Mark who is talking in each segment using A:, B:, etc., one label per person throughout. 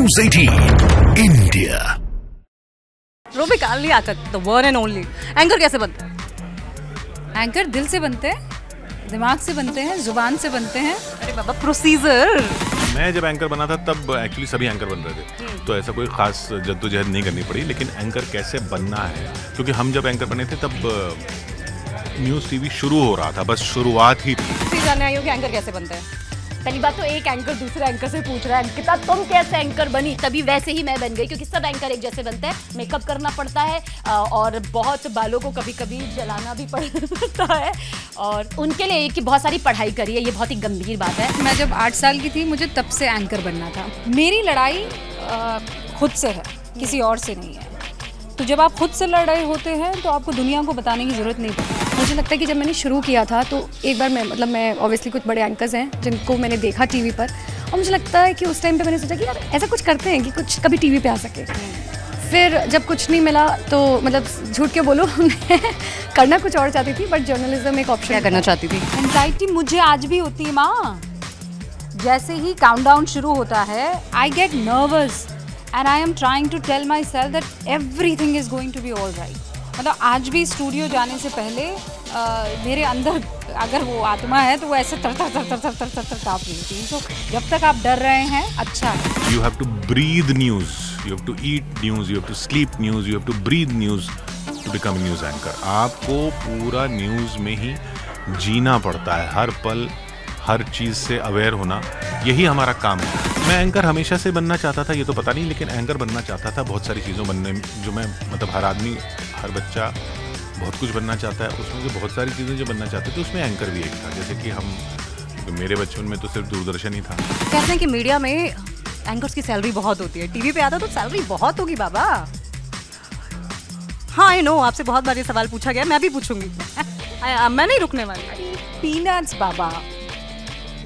A: News 18 India।
B: Rubika Liyaquat, the one and only. Anchor कैसे बनते हैं?
C: एंकर दिल से बनते हैं, दिमाग से बनते हैं, जुबान से बनते हैं।
B: अरे बाबा, प्रोसीजर।
D: मैं जब एंकर बना था तब एक्चुअली सभी एंकर बन रहे थे, तो ऐसा कोई खास जद्दोजहद नहीं करनी पड़ी। लेकिन एंकर कैसे बनना है, क्योंकि हम जब एंकर बने थे तब न्यूज़ टीवी शुरू हो रहा था, बस शुरुआत ही थी।
B: जानने आई हो कि एंकर कैसे बनते हैं।
E: पहली बात तो एक एंकर दूसरे एंकर से पूछ रहा है अंकिता तुम कैसे एंकर बनी, तभी वैसे ही मैं बन गई, क्योंकि सब एंकर एक जैसे बनते हैं। मेकअप करना पड़ता है और बहुत बालों को कभी कभी जलाना भी पड़ता है, और उनके लिए कि बहुत सारी पढ़ाई करी है, ये बहुत ही गंभीर बात है।
C: मैं जब 8 साल की थी, मुझे तब से एंकर बनना था। मेरी लड़ाई खुद से है, किसी और से नहीं है। तो जब आप खुद से लड़ रहे होते हैं तो आपको दुनिया को बताने की ज़रूरत नहीं पड़ती।
E: मुझे लगता है कि जब मैंने शुरू किया था तो एक बार मैं ऑब्वियसली कुछ बड़े एंकर्स हैं जिनको मैंने देखा टीवी पर, और मुझे लगता है कि उस टाइम पे मैंने सोचा कि यार ऐसा कुछ करते हैं कि कुछ कभी टीवी पे आ सके। फिर जब कुछ नहीं मिला तो मतलब झूठ के बोलो मैं करना कुछ और चाहती थी, बट जर्नलिज्म एक ऑप्शन
B: करना चाहती थी।
C: एंजाइटी मुझे आज भी होती है माँ। जैसे ही काउंटडाउन शुरू होता है, I get nervous and I am trying to tell myself that everything is going to be all right. मतलब आज भी स्टूडियो जाने से पहले मेरे अंदर अगर वो आत्मा है तो वो ऐसे तर तर तर तर तर तर तर तर काँप रही थी। तो जब तक आप डर रहे हैं, अच्छा है।
D: You have to breathe news, you have to eat news, you have to sleep news, you have to breathe news to become news anchor. आपको पूरा न्यूज़ में ही जीना पड़ता है, हर पल हर चीज़ से अवेयर होना, यही हमारा काम है। मैं एंकर हमेशा से बनना चाहता था, ये तो पता नहीं, लेकिन एंकर बनना चाहता था बहुत सारी चीज़ों बनने जो मैं मतलब हर आदमी हर बच्चा बहुत कुछ बनना चाहता है, उसमें जो बहुत सारी चीज़ें जो बनना चाहते थे उसमें एंकर भी एक था। जैसे कि मेरे बचपन में तो सिर्फ दूरदर्शन ही था।
B: कहते हैं कि मीडिया में एंकर्स की सैलरी बहुत होती है, टीवी पे आता तो सैलरी बहुत होगी बाबा। हाँ आई नो, आपसे बहुत बार ये सवाल पूछा गया, मैं भी पूछूंगी। मैं नहीं रुकने वाली।
C: पीनट्स बाबा,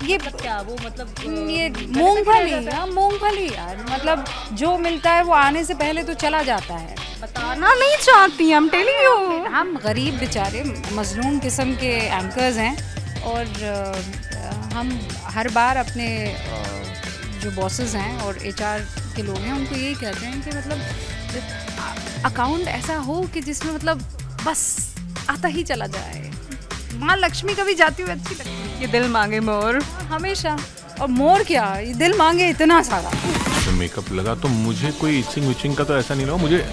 C: ये
B: क्या वो मतलब
C: ये मूंगफली, मूंगफली यार, मतलब जो मिलता है वो आने से पहले तो चला जाता है।
B: बताना नहीं चाहती, हम टेलिंग यू।
C: हम गरीब बेचारे मजलूम किस्म के एंकर्स हैं, और हम हर बार अपने जो बॉसेस हैं और एचआर के लोग हैं उनको यही कहते हैं कि मतलब अकाउंट ऐसा हो कि जिसमें मतलब बस आता ही चला जाए। माँ लक्ष्मी कभी जाती हुई अच्छी लगती है।
B: ये दिल मांगे मोर
C: हमेशा, और मोर क्या, ये दिल मांगे इतना सारा।
D: तो मेकअप लगा तो मुझे कोई इचिंग विचिंग का तो ऐसा नहीं लगा। मुझे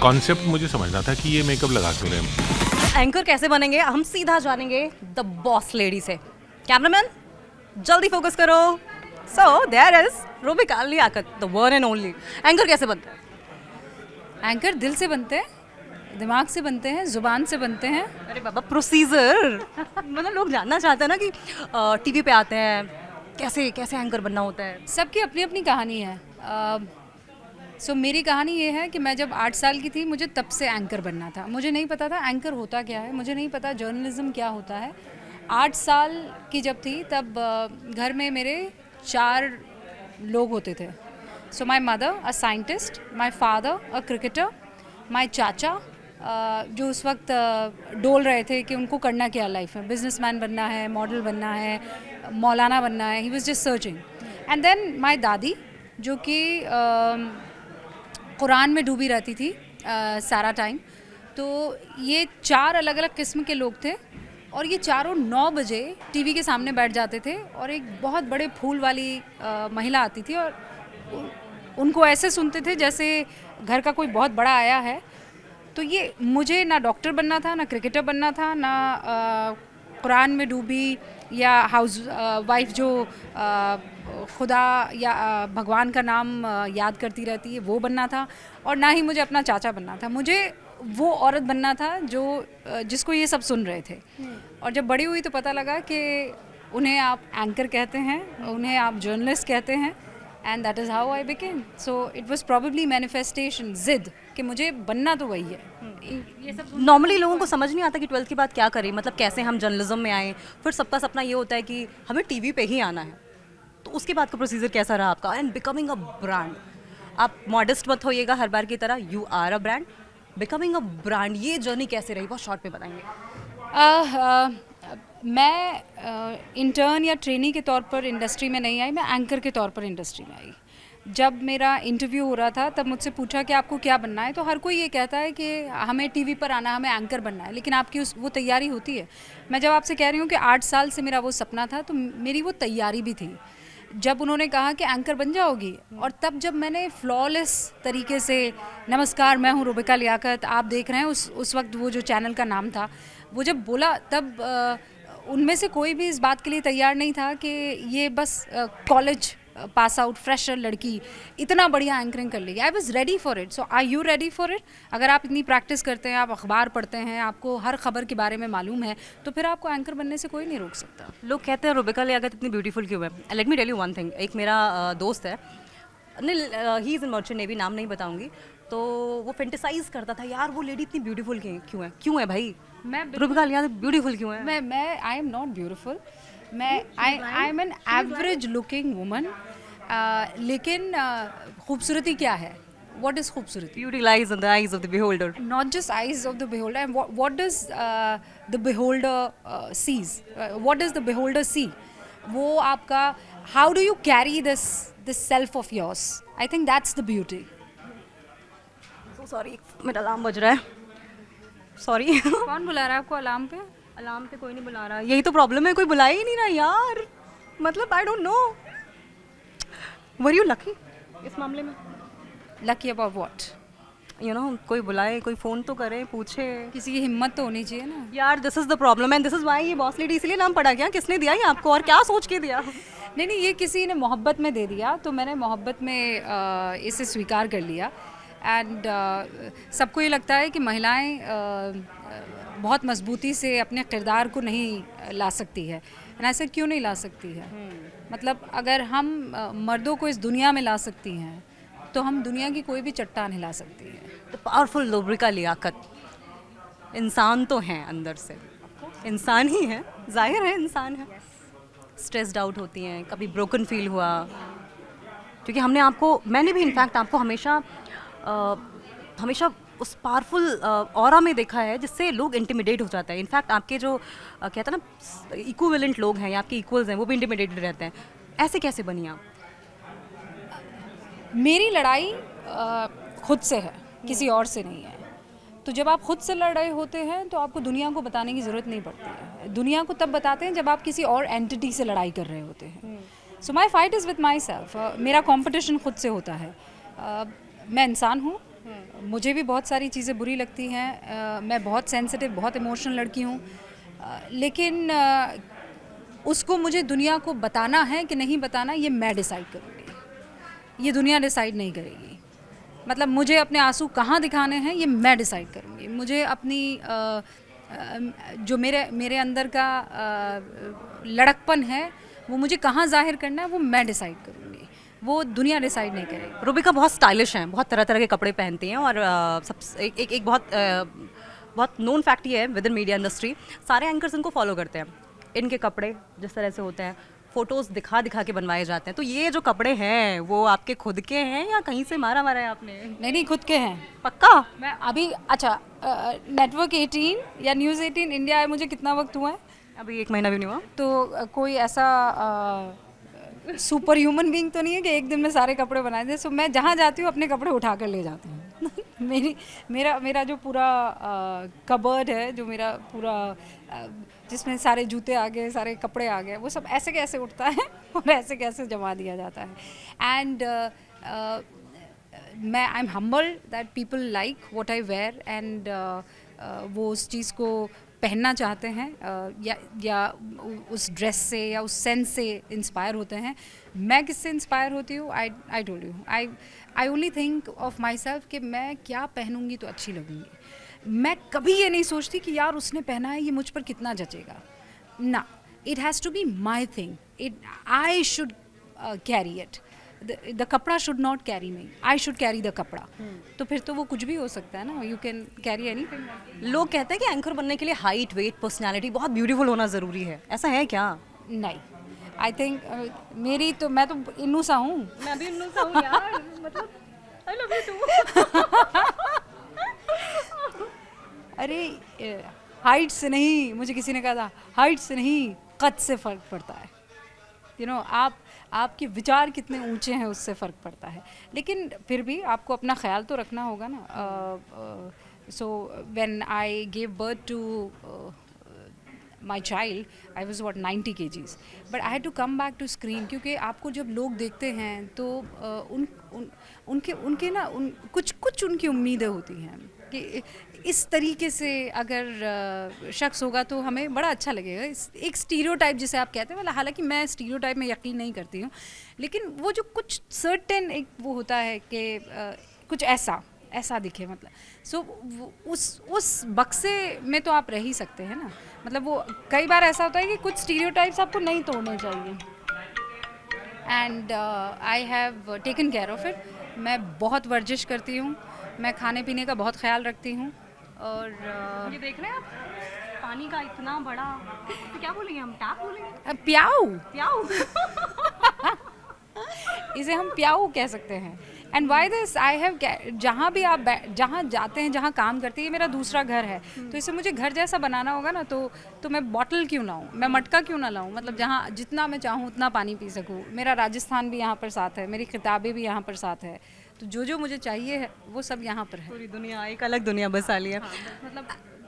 D: कॉन्सेप्ट मुझे समझना था कि ये मेकअप लगा क्यों रहे।
B: एंकर कैसे बनेंगे, हम सीधा जानेंगे द बॉस लेडी से। कैमरामैन जल्दी फोकस करो। So there is Rubika Liyaquat, the one and only. Anchor कैसे बनते हैं?
C: एंकर दिल से बनते हैं, दिमाग से बनते हैं, जुबान से बनते हैं।
B: अरे बाबा, प्रोसीजर। मतलब लोग जानना चाहते हैं ना कि टीवी पे आते हैं कैसे कैसे एंकर बनना होता है।
C: सबकी अपनी अपनी कहानी है। सो मेरी कहानी ये है कि मैं जब 8 साल की थी, मुझे तब से एंकर बनना था। मुझे नहीं पता था एंकर होता क्या है, मुझे नहीं पता जर्नलिज्म क्या होता है। 8 साल की जब थी तब घर में मेरे 4 लोग होते थे। So my mother a scientist, my father a cricketer, my chacha जो उस वक्त डोल रहे थे कि उनको करना क्या लाइफ में, बिजनेसमैन बनना है, मॉडल बनना है, मौलाना बनना है। He was just searching. And then my दादी जो कि कुरान में डूबी रहती थी सारा टाइम। तो ये 4 अलग अलग किस्म के लोग थे, और ये चारों 9 बजे टीवी के सामने बैठ जाते थे, और एक बहुत बड़े फूल वाली महिला आती थी और उनको ऐसे सुनते थे जैसे घर का कोई बहुत बड़ा आया है। तो ये मुझे ना डॉक्टर बनना था, ना क्रिकेटर बनना था, ना कुरान में डूबी या हाउस वाइफ जो खुदा या भगवान का नाम याद करती रहती है वो बनना था, और ना ही मुझे अपना चाचा बनना था। मुझे वो औरत बनना था जो जिसको ये सब सुन रहे थे। और जब बड़ी हुई तो पता लगा कि उन्हें आप एंकर कहते हैं, उन्हें आप जर्नलिस्ट कहते हैं, and that is how I became. So it was probably manifestation, जिद कि मुझे बनना तो वही है।
B: ये सब नॉर्मली लोगों को समझ नहीं आता कि 12th के बाद क्या करें, मतलब कैसे हम जर्नलिज्म में आए। फिर सबका सपना ये होता है कि हमें टीवी पे ही आना है। तो उसके बाद का प्रोसीजर कैसा रहा आपका? एंड बिकमिंग अ ब्रांड, आप मॉडेस्ट मत होइएगा हर बार की तरह, you are a brand. Becoming a brand, ये जर्नी कैसे रही, बहुत शॉर्ट में बताएंगे।
C: मैं इंटर्न या ट्रेनी के तौर पर इंडस्ट्री में नहीं आई, मैं एंकर के तौर पर इंडस्ट्री में आई। जब मेरा इंटरव्यू हो रहा था तब मुझसे पूछा कि आपको क्या बनना है, तो हर कोई ये कहता है कि हमें टीवी पर आना, हमें एंकर बनना है, लेकिन आपकी वो तैयारी होती है। मैं जब आपसे कह रही हूँ कि 8 साल से मेरा वो सपना था, तो मेरी वो तैयारी भी थी। जब उन्होंने कहा कि एंकर बन जाओगी, और तब जब मैंने फ्लॉलेस तरीके से, नमस्कार मैं हूँ रुबिका लियाकत, आप देख रहे हैं, उस वक्त वो जो चैनल का नाम था, वो जब बोला, तब उनमें से कोई भी इस बात के लिए तैयार नहीं था कि ये बस कॉलेज पास आउट फ्रेशर लड़की इतना बढ़िया एंकरिंग कर लेगी। I was ready for it. So are you ready for it? अगर आप इतनी प्रैक्टिस करते हैं, आप अखबार पढ़ते हैं, आपको हर खबर के बारे में मालूम है, तो फिर आपको एंकर बनने से कोई नहीं रोक सकता।
B: लोग कहते हैं रुबिका लियाकत इतनी ब्यूटीफुल क्यों है? Let me tell you one thing. एक मेरा दोस्त है, he is in merchant navy, नाम नहीं बताऊंगी, तो वो फेंटिसाइज करता था, यार वो लेडी इतनी ब्यूटीफुल क्यों है भाई?
C: मैं
B: रुबिका लियाकत ब्यूटीफुल क्यों है?
C: मैं आई am not beautiful, I am an average looking woman. लेकिन खूबसूरती क्या है? What is खूबसूरती?
B: Beauty lies in the eyes of the beholder.
C: Not just eyes of the beholder. And what does the beholder sees? What does the beholder see? वो आपका, how do you carry this self of yours? I think that's the beauty.
B: So sorry, मेरा alarm बज रहा है। Sorry.
C: कौन बुला रहा है आपको अलार्म पे?
B: अलार्म पे कोई नहीं बुला रहा, यही तो प्रॉब्लम है, कोई बुला ही नहीं रहा यार। मतलब आई don't no. Were you lucky इस मामले में?
C: Lucky about what?
B: You know, कोई बुलाए, कोई फ़ोन तो करे, पूछे।
C: किसी की हिम्मत तो होनी चाहिए ना
B: यार। This is the problem and this is why ये बॉस लेडी इसीलिए नाम पड़ा क्या? किसने दिया ये आपको और क्या सोच के दिया?
C: नहीं, ये किसी ने मोहब्बत में दे दिया, तो मैंने मोहब्बत में इसे स्वीकार कर लिया। एंड सबको ये लगता है कि महिलाएं बहुत मजबूती से अपने किरदार को नहीं ला सकती है। एंड ऐसे क्यों नहीं ला सकती है? मतलब अगर हम मर्दों को इस दुनिया में ला सकती हैं, तो हम दुनिया की कोई भी चट्टान हिला सकती है।
B: तो पावरफुल रुबिका लियाकत इंसान तो हैं अंदर से, इंसान ही है, जाहिर है इंसान है। स्ट्रेस्ड आउट होती हैं, कभी ब्रोकन फील हुआ, क्योंकि मैंने भी इनफैक्ट आपको हमेशा उस पावरफुल ऑरा में देखा है जिससे लोग इंटिमिडेट हो जाते हैं। इनफैक्ट आपके जो कहते हैं ना इक्विवेलेंट लोग हैं या आपके इक्वल्स हैं, वो भी इंटिमिडेटेड रहते हैं। ऐसे कैसे बनी आप?
C: मेरी लड़ाई खुद से है, किसी और से नहीं है। तो जब आप खुद से लड़ रहे होते हैं तो आपको दुनिया को बताने की ज़रूरत नहीं पड़ती है। दुनिया को तब बताते हैं जब आप किसी और एंटिटी से लड़ाई कर रहे होते हैं। So my fight is with myself. मेरा कॉम्पिटिशन खुद से होता है। मैं इंसान हूँ, मुझे भी बहुत सारी चीज़ें बुरी लगती हैं। मैं बहुत सेंसिटिव, बहुत इमोशनल लड़की हूँ, लेकिन उसको मुझे दुनिया को बताना है कि नहीं बताना, ये मैं डिसाइड करूँगी, ये दुनिया डिसाइड नहीं करेगी। मतलब मुझे अपने आंसू कहाँ दिखाने हैं ये मैं डिसाइड करूँगी। मुझे अपनी जो मेरे अंदर का लड़कपन है वो मुझे कहाँ जाहिर करना है वो मैं डिसाइड करूँगी, वो दुनिया डिसाइड नहीं करेगी।
B: रुबिका बहुत स्टाइलिश हैं, बहुत तरह तरह के कपड़े पहनती हैं और एक बहुत नोन फैक्ट ये है विद इन मीडिया इंडस्ट्री, सारे एंकर्स इनको फॉलो करते हैं। इनके कपड़े जिस तरह से होते हैं, फ़ोटोज़ दिखा के बनवाए जाते हैं। तो ये जो कपड़े हैं वो आपके खुद के हैं या कहीं से मारा है आपने?
C: नहीं, खुद के हैं।
B: पक्का? मैं
C: अभी अच्छा नेटवर्क 18 या न्यूज़ 18 इंडिया आए मुझे कितना वक्त हुआ है?
B: अभी 1 महीना भी नहीं हुआ। तो
C: कोई ऐसा सुपर ह्यूमन बीइंग तो नहीं है कि एक दिन में सारे कपड़े बनाए थे। सो मैं जहाँ जाती हूँ अपने कपड़े उठा कर ले जाती हूँ। मेरा जो पूरा कबर्ड है, जो मेरा पूरा जिसमें सारे जूते आ गए, सारे कपड़े आ गए, वो सब ऐसे कैसे उठता है और ऐसे कैसे जमा दिया जाता है। And I am humble that people like what I wear and वो उस चीज़ को पहनना चाहते हैं या उस ड्रेस से या उस सेंस से इंस्पायर होते हैं। मैं किससे इंस्पायर होती हूँ? I told you, I only think of my self कि मैं क्या पहनूंगी तो अच्छी लगूंगी। मैं कभी ये नहीं सोचती कि यार उसने पहना है ये मुझ पर कितना जचेगा ना। It has to be my thing, I should carry it. The kapda should not carry me, I should carry the kapda. तो फिर तो वो कुछ भी हो सकता है ना, यू कैन कैरी एनीथिंग।
B: लोग कहते हैं कि एंकर बनने के लिए हाइट, वेट, पर्सनैलिटी, बहुत ब्यूटीफुल होना ज़रूरी है, ऐसा है क्या?
C: नहीं, आई थिंक मैं तो इन्नू सा हूँ।
B: मैं भी इन्नू सा हूँ यार, मतलब आई लव यू टू।
C: अरे हाइट से नहीं, मुझे किसी ने कहा था हाइट से नहीं कद से फ़र्क पड़ता है। यू नो, आपके विचार कितने ऊंचे हैं उससे फ़र्क पड़ता है। लेकिन फिर भी आपको अपना ख्याल तो रखना होगा ना। So when I give birth to my child, I was what 90 kgs, but I had to come back to screen, क्योंकि आपको जब लोग देखते हैं तो उनके ना कुछ उनकी उम्मीदें होती हैं कि इस तरीके से अगर शख्स होगा तो हमें बड़ा अच्छा लगेगा। एक स्टीरियोटाइप जिसे आप कहते हैं, मतलब हालांकि मैं स्टीरियोटाइप में यकीन नहीं करती हूँ, लेकिन वो जो कुछ सर्टेन एक वो होता है कि कुछ ऐसा दिखे, मतलब सो उस बक्से में तो आप रह ही सकते हैं ना। मतलब वो कई बार ऐसा होता है कि कुछ स्टीरियोटाइप्स आपको नहीं तोड़ने चाहिए। And I have taken care of it. मैं बहुत वर्जिश करती हूँ, मैं खाने पीने का बहुत ख्याल रखती हूँ। और
B: ये देख रहे हैं आप, पानी का इतना बड़ा, तो क्या बोलेंगे हम, टैप बोलेंगे?
C: प्याऊ इसे हम प्याऊ कह सकते हैं। And why this, I have, जहाँ भी आप जहाँ जाते हैं, जहाँ काम करते हैं, ये मेरा दूसरा घर है, तो इसे मुझे घर जैसा बनाना होगा ना, तो मैं बॉटल क्यों लाऊं, मैं मटका क्यों ना लाऊं, मतलब जहाँ जितना मैं चाहूँ उतना पानी पी सकूँ। मेरा राजस्थान भी यहाँ पर साथ है, मेरी किताबें भी यहाँ पर साथ है, तो जो मुझे चाहिए है वो सब यहाँ पर है।
B: पूरी दुनिया, एक अलग दुनिया बसा ली है। मतलब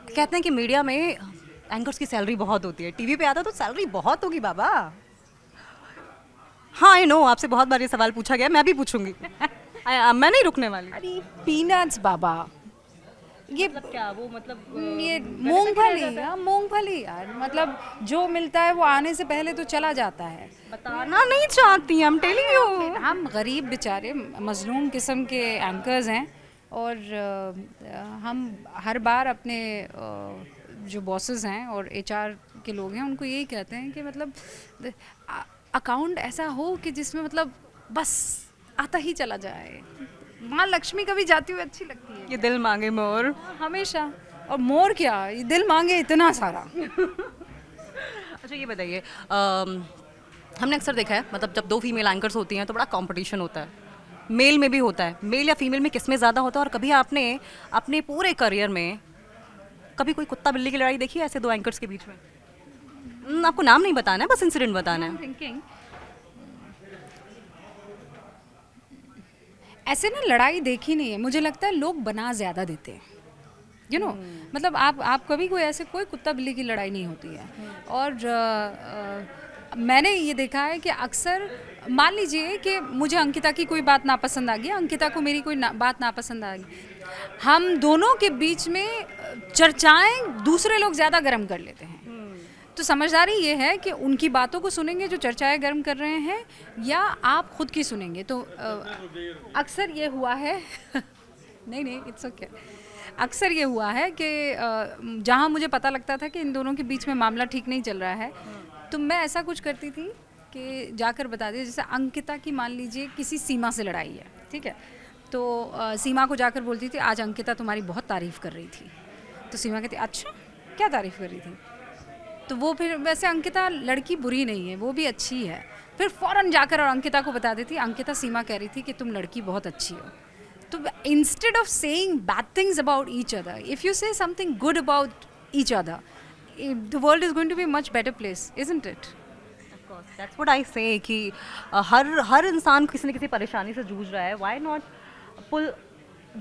B: कहते हैं कि मीडिया में एंकर्स की सैलरी बहुत होती है, टीवी पे आता तो सैलरी बहुत होगी बाबा। हाँ आई नो, आपसे बहुत बार ये सवाल पूछा गया, मैं भी पूछूंगी। मैं नहीं रुकने वाली।
C: अरे पीनट्स बाबा, ये
B: मतलब क्या वो, मतलब
C: ये मूंगफली यार, मतलब जो मिलता है वो आने से पहले तो चला जाता है।
B: बताना नहीं चाहती, I'm telling you।
C: हम गरीब बेचारे मजलूम किस्म के एंकर्स हैं, और हम हर बार अपने जो बॉसेस हैं और HR के लोग हैं उनको यही कहते हैं कि मतलब अकाउंट ऐसा हो कि जिसमें मतलब बस आता ही चला जाए। माँ लक्ष्मी कभी जाती हुई अच्छी लगती है।
B: ये दिल मांगे मोर,
C: हमेशा। और मोर क्या, ये दिल मांगे इतना सारा।
B: अच्छा ये बताइए, हमने अक्सर देखा है, मतलब जब दो फीमेल एंकर्स होती हैं तो बड़ा कंपटीशन होता है, मेल में भी होता है, मेल या फीमेल में किसमें ज़्यादा होता है। और कभी आपने अपने पूरे करियर में कभी कोई कुत्ता बिल्ली की लड़ाई देखी है ऐसे दो एंकर्स के बीच में? आपको नाम नहीं बताना है, बस इंसिडेंट बताना है।
C: ऐसे ना लड़ाई देखी नहीं है, मुझे लगता है लोग बना ज़्यादा देते हैं, यू नो। मतलब आप कभी कोई ऐसे कोई कुत्ता बिल्ली की लड़ाई नहीं होती है। और मैंने ये देखा है कि अक्सर मान लीजिए कि मुझे अंकिता की कोई बात नापसंद आ गई, अंकिता को मेरी कोई बात नापसंद आ गई, हम दोनों के बीच में चर्चाएं दूसरे लोग ज़्यादा गर्म कर लेते हैं। तो समझदारी ये है कि उनकी बातों को सुनेंगे जो चर्चाएं गर्म कर रहे हैं, या आप खुद की सुनेंगे। तो अक्सर ये हुआ है नहीं इट्स ओके। अक्सर ये हुआ है कि जहाँ मुझे पता लगता था कि इन दोनों के बीच में मामला ठीक नहीं चल रहा है, तो मैं ऐसा कुछ करती थी कि जाकर बता दिया। जैसे अंकिता की मान लीजिए किसी सीमा से लड़ाई है, ठीक है, तो सीमा को जाकर बोलती थी आज अंकिता तुम्हारी बहुत तारीफ़ कर रही थी। तो सीमा कहती अच्छा क्या तारीफ़ कर रही थी? तो वो फिर, वैसे अंकिता लड़की बुरी नहीं है, वो भी अच्छी है, फिर फ़ौरन जाकर और अंकिता को बता देती अंकिता सीमा कह रही थी कि तुम लड़की बहुत अच्छी हो। तो instead of saying bad things about each other, if you say something good about each other, the world is going to be much better place, isn't it?
B: That's what I say कि हर इंसान किसी न किसी परेशानी से जूझ रहा है। Why not pull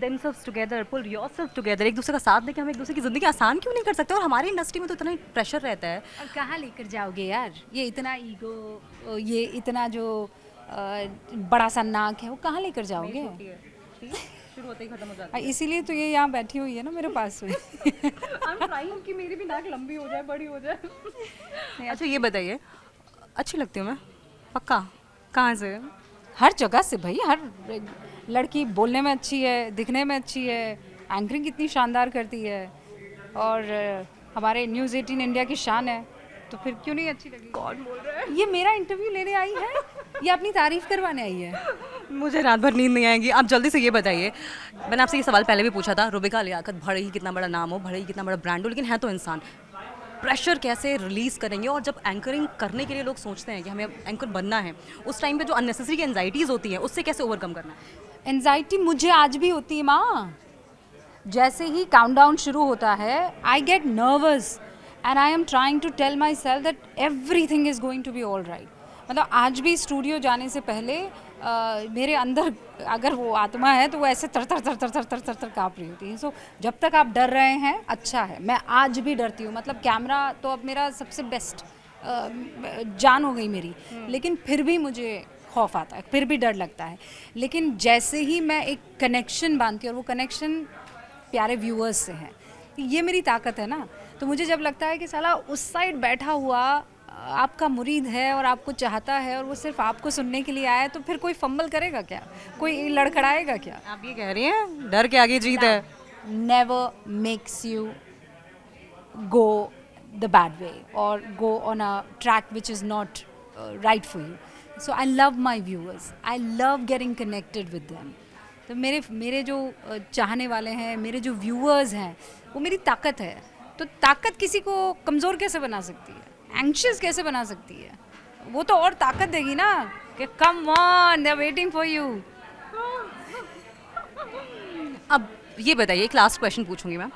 B: themselves together, pull yourself together, एक दूसरे का साथ देके हम एक दूसरे की ज़िंदगी आसान क्यों नहीं कर सकते? और हमारी इंडस्ट्री में तो इतना प्रेशर रहता है।
C: और कहाँ लेकर जाओगे यार, ये इतना ईगो, ये इतना जो बड़ा सा नाक है, वो कहाँ लेकर जाओगे?
B: शुरू होते ही खत्म हो जाता है।
C: इसीलिए तो ये यहाँ बैठी हुई है ना मेरे पास में।
B: I'm trying कि मेरी भी नाक लंबी हो जाए, बड़ी हो जाए। अच्छा ये बताइए, अच्छी लगती हूँ मैं पक्का? कहाँ से?
C: हर जगह से भाई, हर लड़की बोलने में अच्छी है, दिखने में अच्छी है, एंकरिंग कितनी शानदार करती है, और हमारे न्यूज़ 18 इंडिया की शान है, तो फिर क्यों नहीं अच्छी लगी?
B: कौन बोल रहा है?
C: ये मेरा इंटरव्यू लेने आई है या अपनी तारीफ करवाने आई है?
B: मुझे रात भर नींद नहीं आएगी। आप जल्दी से ये बताइए, मैंने आपसे ये सवाल पहले भी पूछा था, रुबिका लियाकत भले ही कितना बड़ा नाम हो, भले ही कितना बड़ा ब्रांड हो, लेकिन है तो इंसान। प्रेशर कैसे रिलीज़ करेंगे? और जब एंकरिंग करने के लिए लोग सोचते हैं कि हमें एंकर बनना है, उस टाइम पे जो अननेसेसरी एंजाइटीज़ होती हैं उससे कैसे ओवरकम करना है?
C: एंजाइटी मुझे आज भी होती है माँ, जैसे ही काउंटडाउन शुरू होता है I get nervous and I am trying to tell myself that everything is going to be all right. मतलब आज भी स्टूडियो जाने से पहले मेरे अंदर अगर वो आत्मा है तो वो ऐसे तर तर तर तर तर तर तर तर काँप रही होती है। सो जब तक आप डर रहे हैं अच्छा है। मैं आज भी डरती हूँ, मतलब कैमरा तो अब मेरा सबसे बेस्ट जान हो गई मेरी, लेकिन फिर भी मुझे खौफ आता है, फिर भी डर लगता है। लेकिन जैसे ही मैं एक कनेक्शन बांधती हूँ और वो कनेक्शन प्यारे व्यूअर्स से है, ये मेरी ताकत है ना। तो मुझे जब लगता है कि साला उस साइड बैठा हुआ आपका मुरीद है और आपको चाहता है और वो सिर्फ आपको सुनने के लिए आया है, तो फिर कोई फंबल करेगा क्या, कोई लड़खड़ाएगा क्या?
B: आप ये कह रही हैं डर के आगे जीत है।
C: Never makes you go the bad way और go on a track which is not right for you. So I love my viewers, I love getting connected with them. तो मेरे जो चाहने वाले हैं, मेरे जो व्यूअर्स हैं, वो मेरी ताकत है। तो ताकत किसी को कमज़ोर कैसे बना सकती है, एंग्शियस कैसे बना सकती है? वो तो और ताकत देगी ना कि come on, they are waiting for you.
B: अब ये बताइए, एक लास्ट क्वेश्चन पूछूंगी मैं।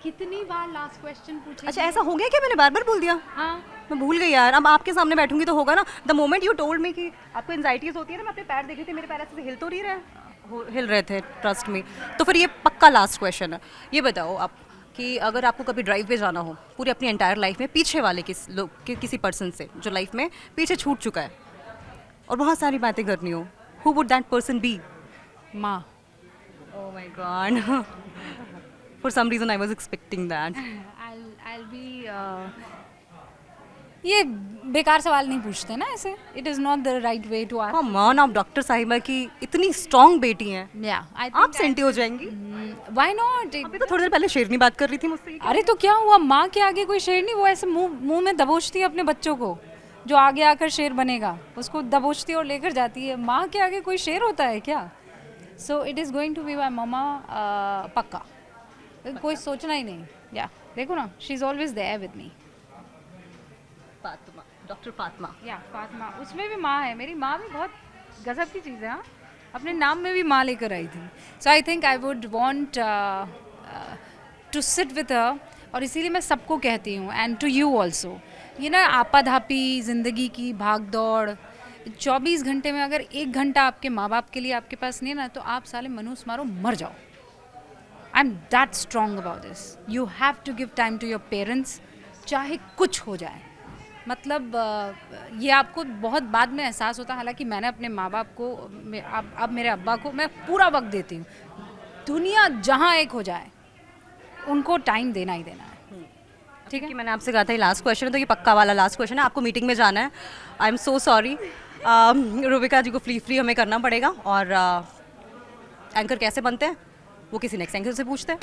C: कितनी बार लास्ट क्वेश्चन पूछे?
B: अच्छा, ऐसा हो गया क्या मैंने बार बार बोल दिया?
C: हाँ,
B: मैं भूल गई यार। अब आपके सामने बैठूंगी तो होगा ना। The moment you told me कि आपको एंजाइटीज होती है ना, मैं अपने पैर देख रही थी, मेरे पैर ऐसे हिल तो नहीं रहे, हिल रहे थे, ट्रस्ट मी। तो फिर ये पक्का लास्ट क्वेश्चन है। ये बताओ आप कि अगर आपको कभी ड्राइव पे जाना हो पूरी अपनी एंटायर लाइफ में, पीछे वाले किसी पर्सन से जो लाइफ में पीछे छूट चुका है, और बहुत सारी बातें करनी हो, who would that person be?
C: माँ।
B: Oh my God, for some reason I was expecting that.
C: I'll be ये बेकार सवाल नहीं पूछते ना ऐसे। It is not the right way to ask.
B: Come on, आप डॉक्टर साहिबा की इतनी स्ट्रॉन्ग बेटी हैं,
C: या
B: आप सेंटी हो जाएंगी।
C: Why not?
B: अभी तो थोड़ी देर पहले शेरनी बात कर रही थी मुझसे।
C: अरे तो क्या हुआ, माँ के आगे कोई शेर नहीं, वो ऐसे मुंह में दबोचती है अपने बच्चों को, जो आगे आकर शेर बनेगा उसको दबोचती और लेकर जाती है। माँ के आगे कोई शेर होता है क्या? So it is going to be my mama, पक्का, कोई सोचना ही नहीं। या देखो ना, she is always there with me.
B: Fatima, doctor Fatima.
C: या फातिमा, उसमें भी माँ है। मेरी माँ भी बहुत गजब की चीज़ है। हाँ, अपने नाम में भी माँ लेकर आई थी। So I think I would want to sit with her, और इसीलिए मैं सबको कहती हूँ, एंड टू यू ऑल्सो, ये ना आपाधापी ज़िंदगी की भाग दौड़, 24 घंटे में अगर 1 घंटा आपके माँ बाप के लिए आपके पास नहीं है ना, तो आप साले मनुष्य मारो, मर जाओ। I am that strong about this. You have to give time to your parents, चाहे कुछ हो जाए। मतलब ये आपको बहुत बाद में एहसास होता है। हालांकि मैंने अपने माँ बाप को, अब मेरे अब्बा को मैं पूरा वक्त देती हूँ। दुनिया जहाँ एक हो जाए, उनको टाइम देना ही देना है। ठीक है,
B: कि मैंने आपसे कहा था ये लास्ट क्वेश्चन है, तो ये पक्का वाला लास्ट क्वेश्चन है। आपको मीटिंग में जाना है। I am so sorry, Rubika ji को फ्री हमें करना पड़ेगा। और एंकर कैसे बनते हैं वो किसी नेक्स्ट एंकर से पूछते हैं।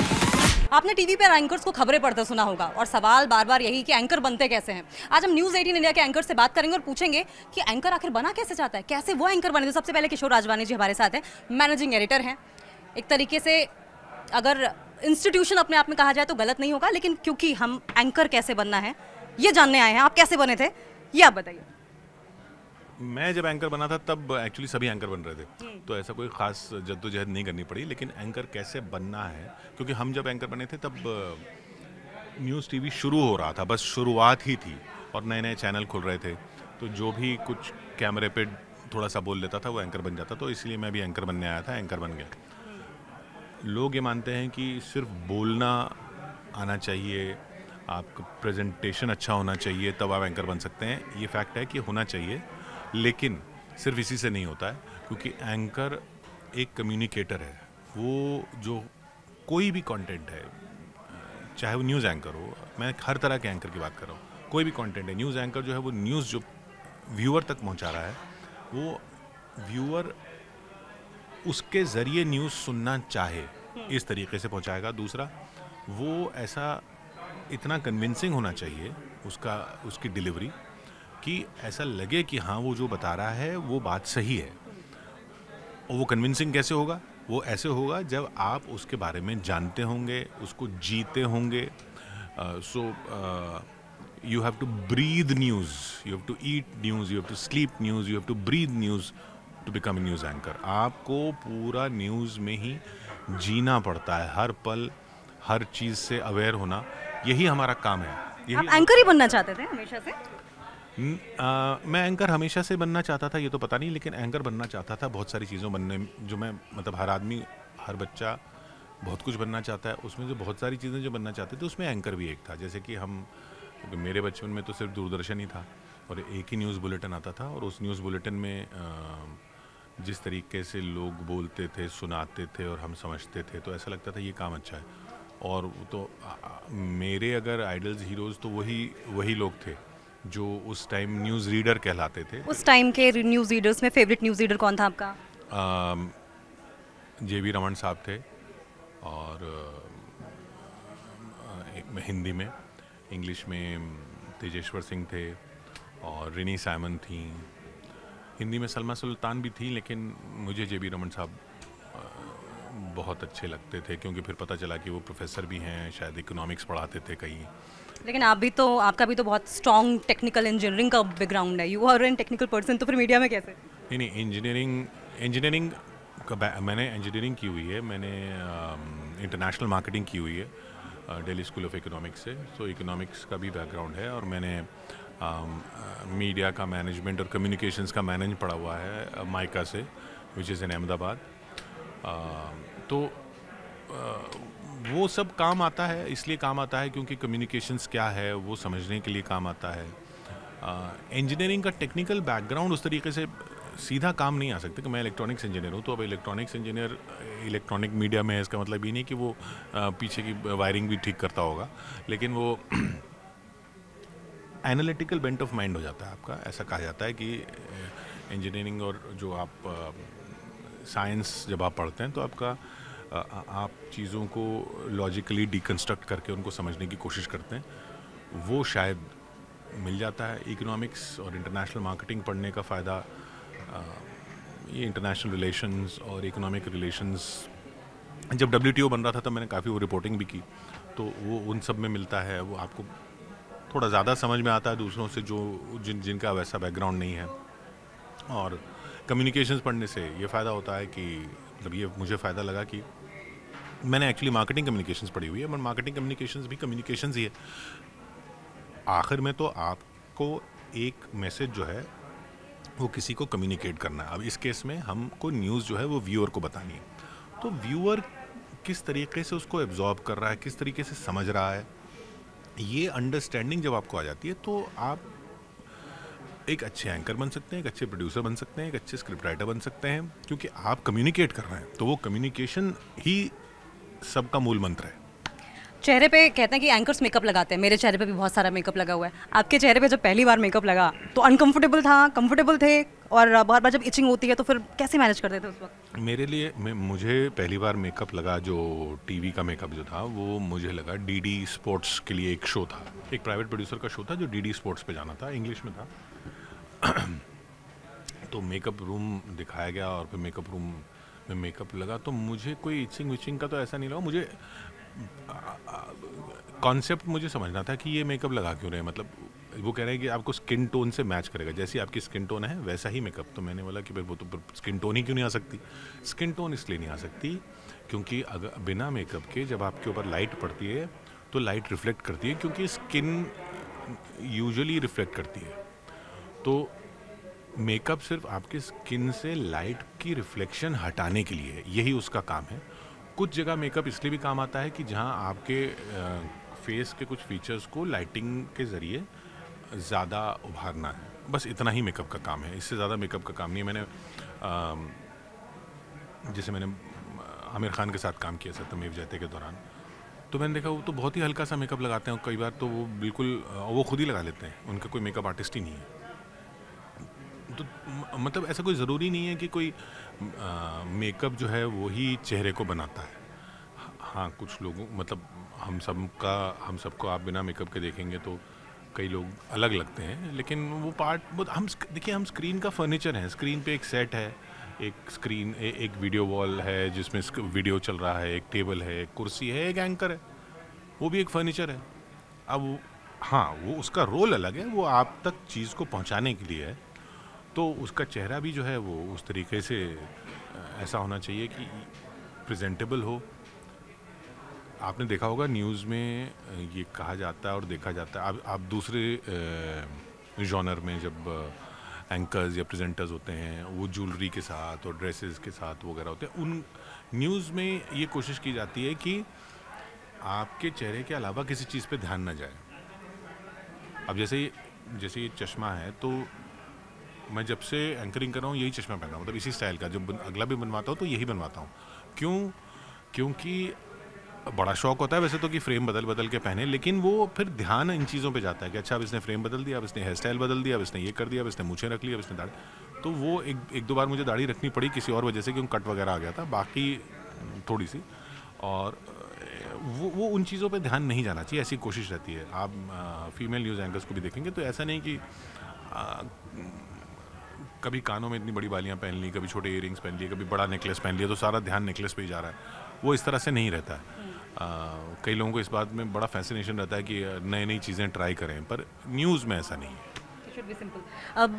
B: आपने टीवी पर एंकर्स को खबरें पढ़ते सुना होगा, और सवाल बार बार यही कि एंकर बनते कैसे हैं। आज हम न्यूज़ 18 इंडिया के एंकर से बात करेंगे और पूछेंगे कि एंकर आखिर बना कैसे चाहता है, कैसे वो एंकर बने। तो सबसे पहले किशोर राजवानी जी हमारे साथ हैं, मैनेजिंग एडिटर हैं। एक तरीके से अगर इंस्टीट्यूशन अपने आप में कहा जाए तो गलत नहीं होगा, लेकिन क्योंकि हम एंकर कैसे बनना है ये जानने आए हैं। आप कैसे बने थे ये आप बताइए।
D: मैं जब एंकर बना था तब एक्चुअली सभी एंकर बन रहे थे, तो ऐसा कोई ख़ास जद्दोजहद नहीं करनी पड़ी। लेकिन एंकर कैसे बनना है, क्योंकि हम जब एंकर बने थे तब न्यूज़ टीवी शुरू हो रहा था, बस शुरुआत ही थी, और नए नए चैनल खुल रहे थे। तो जो भी कुछ कैमरे पे थोड़ा सा बोल लेता था वो एंकर बन जाता। तो इसलिए मैं भी एंकर बनने आया था, एंकर बन गया। लोग ये मानते हैं कि सिर्फ बोलना आना चाहिए, आपका प्रेजेंटेशन अच्छा होना चाहिए, तब आप एंकर बन सकते हैं। ये फैक्ट है कि होना चाहिए, लेकिन सिर्फ इसी से नहीं होता है, क्योंकि एंकर एक कम्युनिकेटर है। वो जो कोई भी कंटेंट है, चाहे वो न्यूज़ एंकर हो, मैं हर तरह के एंकर की बात कर रहा हूँ, कोई भी कंटेंट है, न्यूज़ एंकर जो है वो न्यूज़ जो व्यूअर तक पहुँचा रहा है, वो व्यूअर उसके ज़रिए न्यूज़ सुनना चाहे इस तरीके से पहुँचाएगा। दूसरा, वो ऐसा इतना कन्विंसिंग होना चाहिए उसकी डिलीवरी कि ऐसा लगे कि हाँ वो जो बता रहा है वो बात सही है। और वो कन्विंसिंग कैसे होगा? वो ऐसे होगा जब आप उसके बारे में जानते होंगे, उसको जीते होंगे। So you have to breathe news, you have to eat news, you have to sleep news, you have to breathe news to become a news anchor. आपको पूरा न्यूज़ में ही जीना पड़ता है, हर पल हर चीज़ से अवेयर होना, यही हमारा काम है।
B: आप एंकर ही बनना चाहते थे हमेशा से?
D: मैं एंकर हमेशा से बनना चाहता था, ये तो पता नहीं, लेकिन एंकर बनना चाहता था बहुत सारी चीज़ों बनने, जो मैं मतलब हर आदमी, हर बच्चा बहुत कुछ बनना चाहता है, उसमें जो बहुत सारी चीज़ें जो बनना चाहते थे उसमें एंकर भी एक था। जैसे कि मेरे बचपन में तो सिर्फ दूरदर्शन ही था और एक ही न्यूज़ बुलेटिन आता था, और उस न्यूज़ बुलेटिन में जिस तरीके से लोग बोलते थे, सुनाते थे और हम समझते थे, तो ऐसा लगता था ये काम अच्छा है। और तो मेरे अगर आइडल्स, हीरोज़, तो वही लोग थे जो उस टाइम न्यूज़ रीडर कहलाते थे।
B: उस टाइम के न्यूज़ रीडर्स में फेवरेट न्यूज़ रीडर कौन था आपका?
D: JV रमन साहब थे, और हिंदी में, इंग्लिश में तेजेश्वर सिंह थे, और रिनी साइमन थी। हिंदी में सलमा सुल्तान भी थी, लेकिन मुझे JB रमन साहब बहुत अच्छे लगते थे, क्योंकि फिर पता चला कि वो प्रोफेसर भी हैं, शायद इकोनॉमिक्स पढ़ाते थे कहीं।
B: लेकिन आपका भी तो बहुत स्ट्रॉन्ग टेक्निकल इंजीनियरिंग का बैकग्राउंड है, you are an technical person, तो फिर मीडिया में कैसे?
D: नहीं, इंजीनियरिंग मैंने इंजीनियरिंग की हुई है, मैंने इंटरनेशनल मार्केटिंग की हुई है दिल्ली स्कूल ऑफ इकोनॉमिक्स से, तो इकोनॉमिक्स का भी बैकग्राउंड है, और मैंने मीडिया का मैनेजमेंट और कम्युनिकेशंस का मैनेज पढ़ा हुआ है माइका से, विच इज़ इन अहमदाबाद। तो वो सब काम आता है, इसलिए काम आता है क्योंकि कम्युनिकेशंस क्या है वो समझने के लिए काम आता है। इंजीनियरिंग का टेक्निकल बैकग्राउंड उस तरीके से सीधा काम नहीं आ सकता कि मैं इलेक्ट्रॉनिक्स इंजीनियर हूँ, तो अब इलेक्ट्रॉनिक्स इंजीनियर इलेक्ट्रॉनिक मीडिया में है, इसका मतलब ये नहीं कि वो पीछे की वायरिंग भी ठीक करता होगा, लेकिन वो एनालिटिकल बेंट ऑफ माइंड हो जाता है आपका। ऐसा कहा जाता है कि इंजीनियरिंग और जो आप साइंस जब आप पढ़ते हैं तो आप चीज़ों को लॉजिकली डिकंस्ट्रक्ट करके उनको समझने की कोशिश करते हैं, वो शायद मिल जाता है। इकोनॉमिक्स और इंटरनेशनल मार्केटिंग पढ़ने का फ़ायदा, ये इंटरनेशनल रिलेशंस और इकोनॉमिक रिलेशंस, जब WTO बन रहा था तब मैंने काफ़ी वो रिपोर्टिंग भी की, तो वो उन सब में मिलता है, वो आपको थोड़ा ज़्यादा समझ में आता है दूसरों से जिनका वैसा बैकग्राउंड नहीं है। और कम्युनिकेशंस पढ़ने से ये फ़ायदा होता है कि मतलब ये मुझे फ़ायदा लगा कि मैंने एक्चुअली मार्केटिंग कम्युनिकेशंस पढ़ी हुई है, बट मार्केटिंग कम्युनिकेशंस भी कम्युनिकेशंस ही है। आखिर में तो आपको एक मैसेज जो है वो किसी को कम्युनिकेट करना है। अब इस केस में हमको न्यूज़ जो है वो व्यूअर को बतानी है, तो व्यूअर किस तरीके से उसको एब्जॉर्ब कर रहा है, किस तरीके से समझ रहा है, ये अंडरस्टैंडिंग जब आपको आ जाती है तो आप एक अच्छे एंकर बन सकते हैं, एक अच्छे प्रोड्यूसर बन सकते हैं, एक अच्छे स्क्रिप्ट राइटर बन सकते हैं, क्योंकि आप कम्युनिकेट कर रहे हैं, तो वो कम्युनिकेशन ही सबका मूल मंत्र है।
B: चेहरे पे कहते हैं कि एंकर्स मेकअप लगाते हैं, मेरे चेहरे पे भी बहुत सारा मेकअप लगा हुआ है। आपके चेहरे पे जब पहली बार मेकअप लगा तो अनकंफर्टेबल था, कंफर्टेबल थे, और बार बार जब इचिंग होती है तो फिर कैसे मैनेज करते थे उस वक्त?
D: मेरे लिए मुझे पहली बार मेकअप लगा, जो टीवी का मेकअप जो था, वो मुझे लगा DD स्पोर्ट्स के लिए एक शो था, एक प्राइवेट प्रोड्यूसर का शो था जो DD स्पोर्ट्स पे जाना था, इंग्लिश में था। तो मेकअप रूम दिखाया गया और फिर मेकअप रूम में मेकअप लगा, तो मुझे कोई इचिंग विचिंग का तो ऐसा नहीं लगा। मुझे कॉन्सेप्ट मुझे समझना था कि ये मेकअप लगा क्यों रहे, मतलब वो कह रहे हैं कि आपको स्किन टोन से मैच करेगा, जैसी आपकी स्किन टोन है वैसा ही मेकअप। तो मैंने बोला कि भाई वो तो स्किन टोन ही क्यों नहीं आ सकती। स्किन टोन इसलिए नहीं आ सकती क्योंकि अगर बिना मेकअप के जब आपके ऊपर लाइट पड़ती है तो लाइट रिफ्लेक्ट करती है, क्योंकि स्किन यूजुअली रिफ्लेक्ट करती है। तो मेकअप सिर्फ आपके स्किन से लाइट की रिफ्लेक्शन हटाने के लिए है, यही उसका काम है। कुछ जगह मेकअप इसलिए भी काम आता है कि जहां आपके फेस के कुछ फीचर्स को लाइटिंग के ज़रिए ज़्यादा उभारना है, बस इतना ही मेकअप का काम है, इससे ज़्यादा मेकअप का काम नहीं है। जैसे मैंने आमिर खान के साथ काम किया सत्यमेव जयते के दौरान, तो मैंने देखा वो तो बहुत ही हल्का सा मेकअप लगाते हैं, कई बार तो वो बिल्कुल वो खुद ही लगा लेते हैं, उनका कोई मेकअप आर्टिस्ट ही नहीं है। तो मतलब ऐसा कोई ज़रूरी नहीं है कि कोई मेकअप जो है वो ही चेहरे को बनाता है। हाँ, कुछ लोगों मतलब हम सबको आप बिना मेकअप के देखेंगे तो कई लोग अलग लगते हैं, लेकिन वो पार्ट हम देखिए, हम स्क्रीन का फर्नीचर है। स्क्रीन पे एक सेट है, एक स्क्रीन, एक वीडियो वॉल है जिसमें वीडियो चल रहा है, एक टेबल है, एक कुर्सी है, एक एंकर है, वो भी एक फर्नीचर है। अब हाँ, वो उसका रोल अलग है, वो आप तक चीज़ को पहुंचाने के लिए है। तो उसका चेहरा भी जो है वो उस तरीके से ऐसा होना चाहिए कि प्रेजेंटेबल हो। आपने देखा होगा न्यूज़ में ये कहा जाता है और देखा जाता है, आप दूसरे जॉनर में जब एंकर्स या प्रेजेंटर्स होते हैं वो ज्वेलरी के साथ और ड्रेसेस के साथ वगैरह होते हैं, उन न्यूज़ में ये कोशिश की जाती है कि आपके चेहरे के अलावा किसी चीज़ पे ध्यान ना जाए। अब जैसे ये चश्मा है, तो मैं जब से एंकरिंग कर रहा हूँ यही चश्मा पहन रहा हूँ, मतलब इसी स्टाइल का, जब अगला भी बनवाता हूँ तो यही बनवाता हूँ। क्योंकि बड़ा शौक होता है वैसे तो कि फ्रेम बदल के पहने, लेकिन वो फिर ध्यान इन चीज़ों पे जाता है कि अच्छा अब इसने फ्रेम बदल दिया, अब इसने हेयर स्टाइल बदल दिया, अब इसने ये कर दिया, अब इसने मूछें रख ली, अब इसने दाढ़ी, तो वो एक दो बार मुझे दाढ़ी रखनी पड़ी किसी और वजह से, क्योंकि कट वगैरह आ गया था, बाकी थोड़ी सी। और वो उन चीज़ों पे ध्यान नहीं जाना चाहिए, ऐसी कोशिश रहती है। आप फीमेल न्यूज़ एंकर्स को भी देखेंगे तो ऐसा नहीं कि कभी कानों में इतनी बड़ी बालियाँ पहन ली, कभी छोटे इयरिंग्स पहन लिए, कभी बड़ा नेकलेस पहन लिया तो सारा ध्यान नेकलेस पे ही जा रहा है। वो इस तरह से नहीं रहता है। कई लोगों को इस बात में बड़ा फैसिनेशन रहता है कि नई चीज़ें ट्राई करें, पर न्यूज़ में ऐसा नहीं है।
B: अब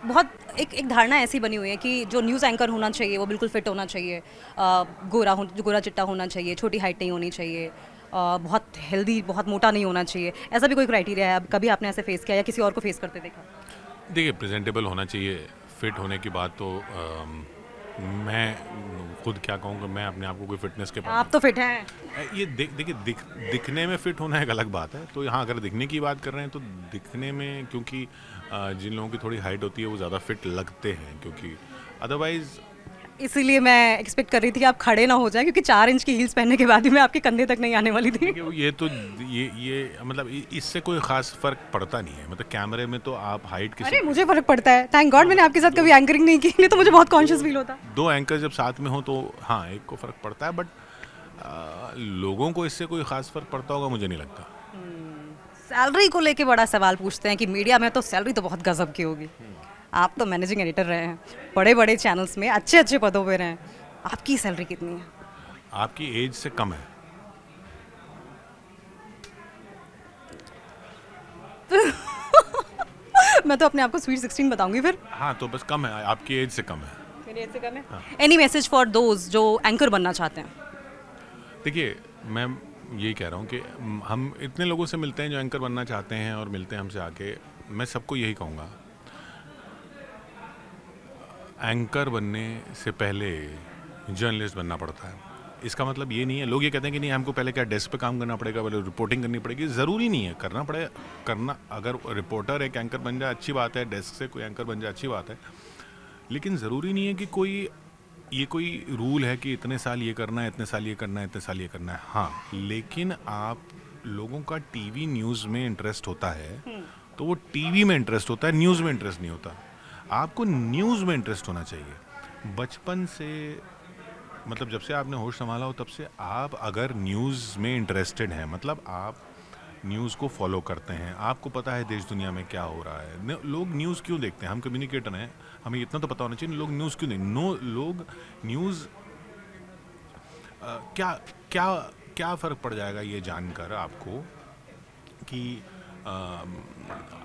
B: बहुत एक धारणा ऐसी बनी हुई है कि जो न्यूज़ एंकर होना चाहिए वो बिल्कुल फिट होना चाहिए, गोरा चिट्टा होना चाहिए, छोटी हाइट नहीं होनी चाहिए, बहुत हेल्दी, बहुत मोटा नहीं होना चाहिए। ऐसा भी कोई क्राइटेरिया है? अब कभी आपने ऐसे फेस किया या किसी और को फेस करते देखा?
D: देखिए, प्रेजेंटेबल होना चाहिए। फिट होने की बात तो मैं खुद क्या कहूँगा, मैं अपने आप को कोई फिटनेस के
B: आप तो फिट हैं।
D: ये देखिए दिखने में फिट होना एक अलग बात है। तो यहाँ अगर दिखने की बात कर रहे हैं तो दिखने में, क्योंकि जिन लोगों की थोड़ी हाइट होती है वो ज़्यादा फिट लगते हैं, क्योंकि अदरवाइज
B: इसीलिए मैं एक्सपेक्ट कर रही थी कि आप खड़े ना हो जाएं, क्योंकि 4 इंच की हील्स पहनने के बाद भी मैं आपके कंधे तक नहीं आने वाली थी।
D: ये मतलब इससे कोई खास फर्क पड़ता नहीं है, मतलब कैमरे में तो आप हाइट
B: अरे मुझे फर्क पड़ता है, थैंक गॉड मैंने आपके साथ कभी एंकरिंग नहीं की, नहीं तो मुझे बहुत कॉन्शियस फील होता।
D: 2 एंकर जब साथ में हो तो हाँ, एक को फर्क पड़ता है, बट लोगों को इससे कोई खास फर्क पड़ता होगा मुझे नहीं लगता।
B: सैलरी को लेके बड़ा सवाल पूछते हैं कि मीडिया में तो सैलरी तो बहुत गजब की होगी। आप तो मैनेजिंग एडिटर रहे हैं, बड़े चैनल्स में अच्छे पदों पे रहे हैं, आपकी सैलरी कितनी है?
D: आपकी एज से कम है।
B: मैं तो अपने आप को स्वीट 16 बताऊंगी फिर।
D: हाँ, तो बस कम है, आपकी एज से कम है।
B: मेरी एज से कम है। एनी मैसेज फॉर दोज जो एंकर बनना चाहते हैं?
D: देखिए, मैं यही कह रहा हूँ कि हम इतने लोगों से मिलते हैं जो एंकर बनना चाहते हैं और मिलते हैं हमसे आके, मैं सबको यही कहूँगा, एंकर बनने से पहले जर्नलिस्ट बनना पड़ता है। इसका मतलब ये नहीं है, लोग ये कहते हैं कि नहीं हमको पहले क्या डेस्क पे काम करना पड़ेगा, पहले रिपोर्टिंग करनी पड़ेगी। ज़रूरी नहीं है, करना अगर रिपोर्टर एक एंकर बन जाए अच्छी बात है, डेस्क से कोई एंकर बन जाए अच्छी बात है, लेकिन ज़रूरी नहीं है कि कोई रूल है कि इतने साल ये करना है, इतने साल ये करना है, इतने साल ये करना है। हाँ, लेकिन आप लोगों का टीवी न्यूज़ में इंटरेस्ट होता है तो वो टीवी में इंटरेस्ट होता है, न्यूज़ में इंटरेस्ट नहीं होता। आपको न्यूज़ में इंटरेस्ट होना चाहिए बचपन से, मतलब जब से आपने होश संभाला हो तब से आप अगर न्यूज़ में इंटरेस्टेड हैं, मतलब आप न्यूज़ को फॉलो करते हैं, आपको पता है देश दुनिया में क्या हो रहा है। लोग न्यूज़ क्यों देखते हैं? हम कम्युनिकेटर हैं, हमें इतना तो पता होना चाहिए लोग न्यूज़ क्यों देखते। लोग न्यूज़ क्या फ़र्क पड़ जाएगा ये जानकर आपको कि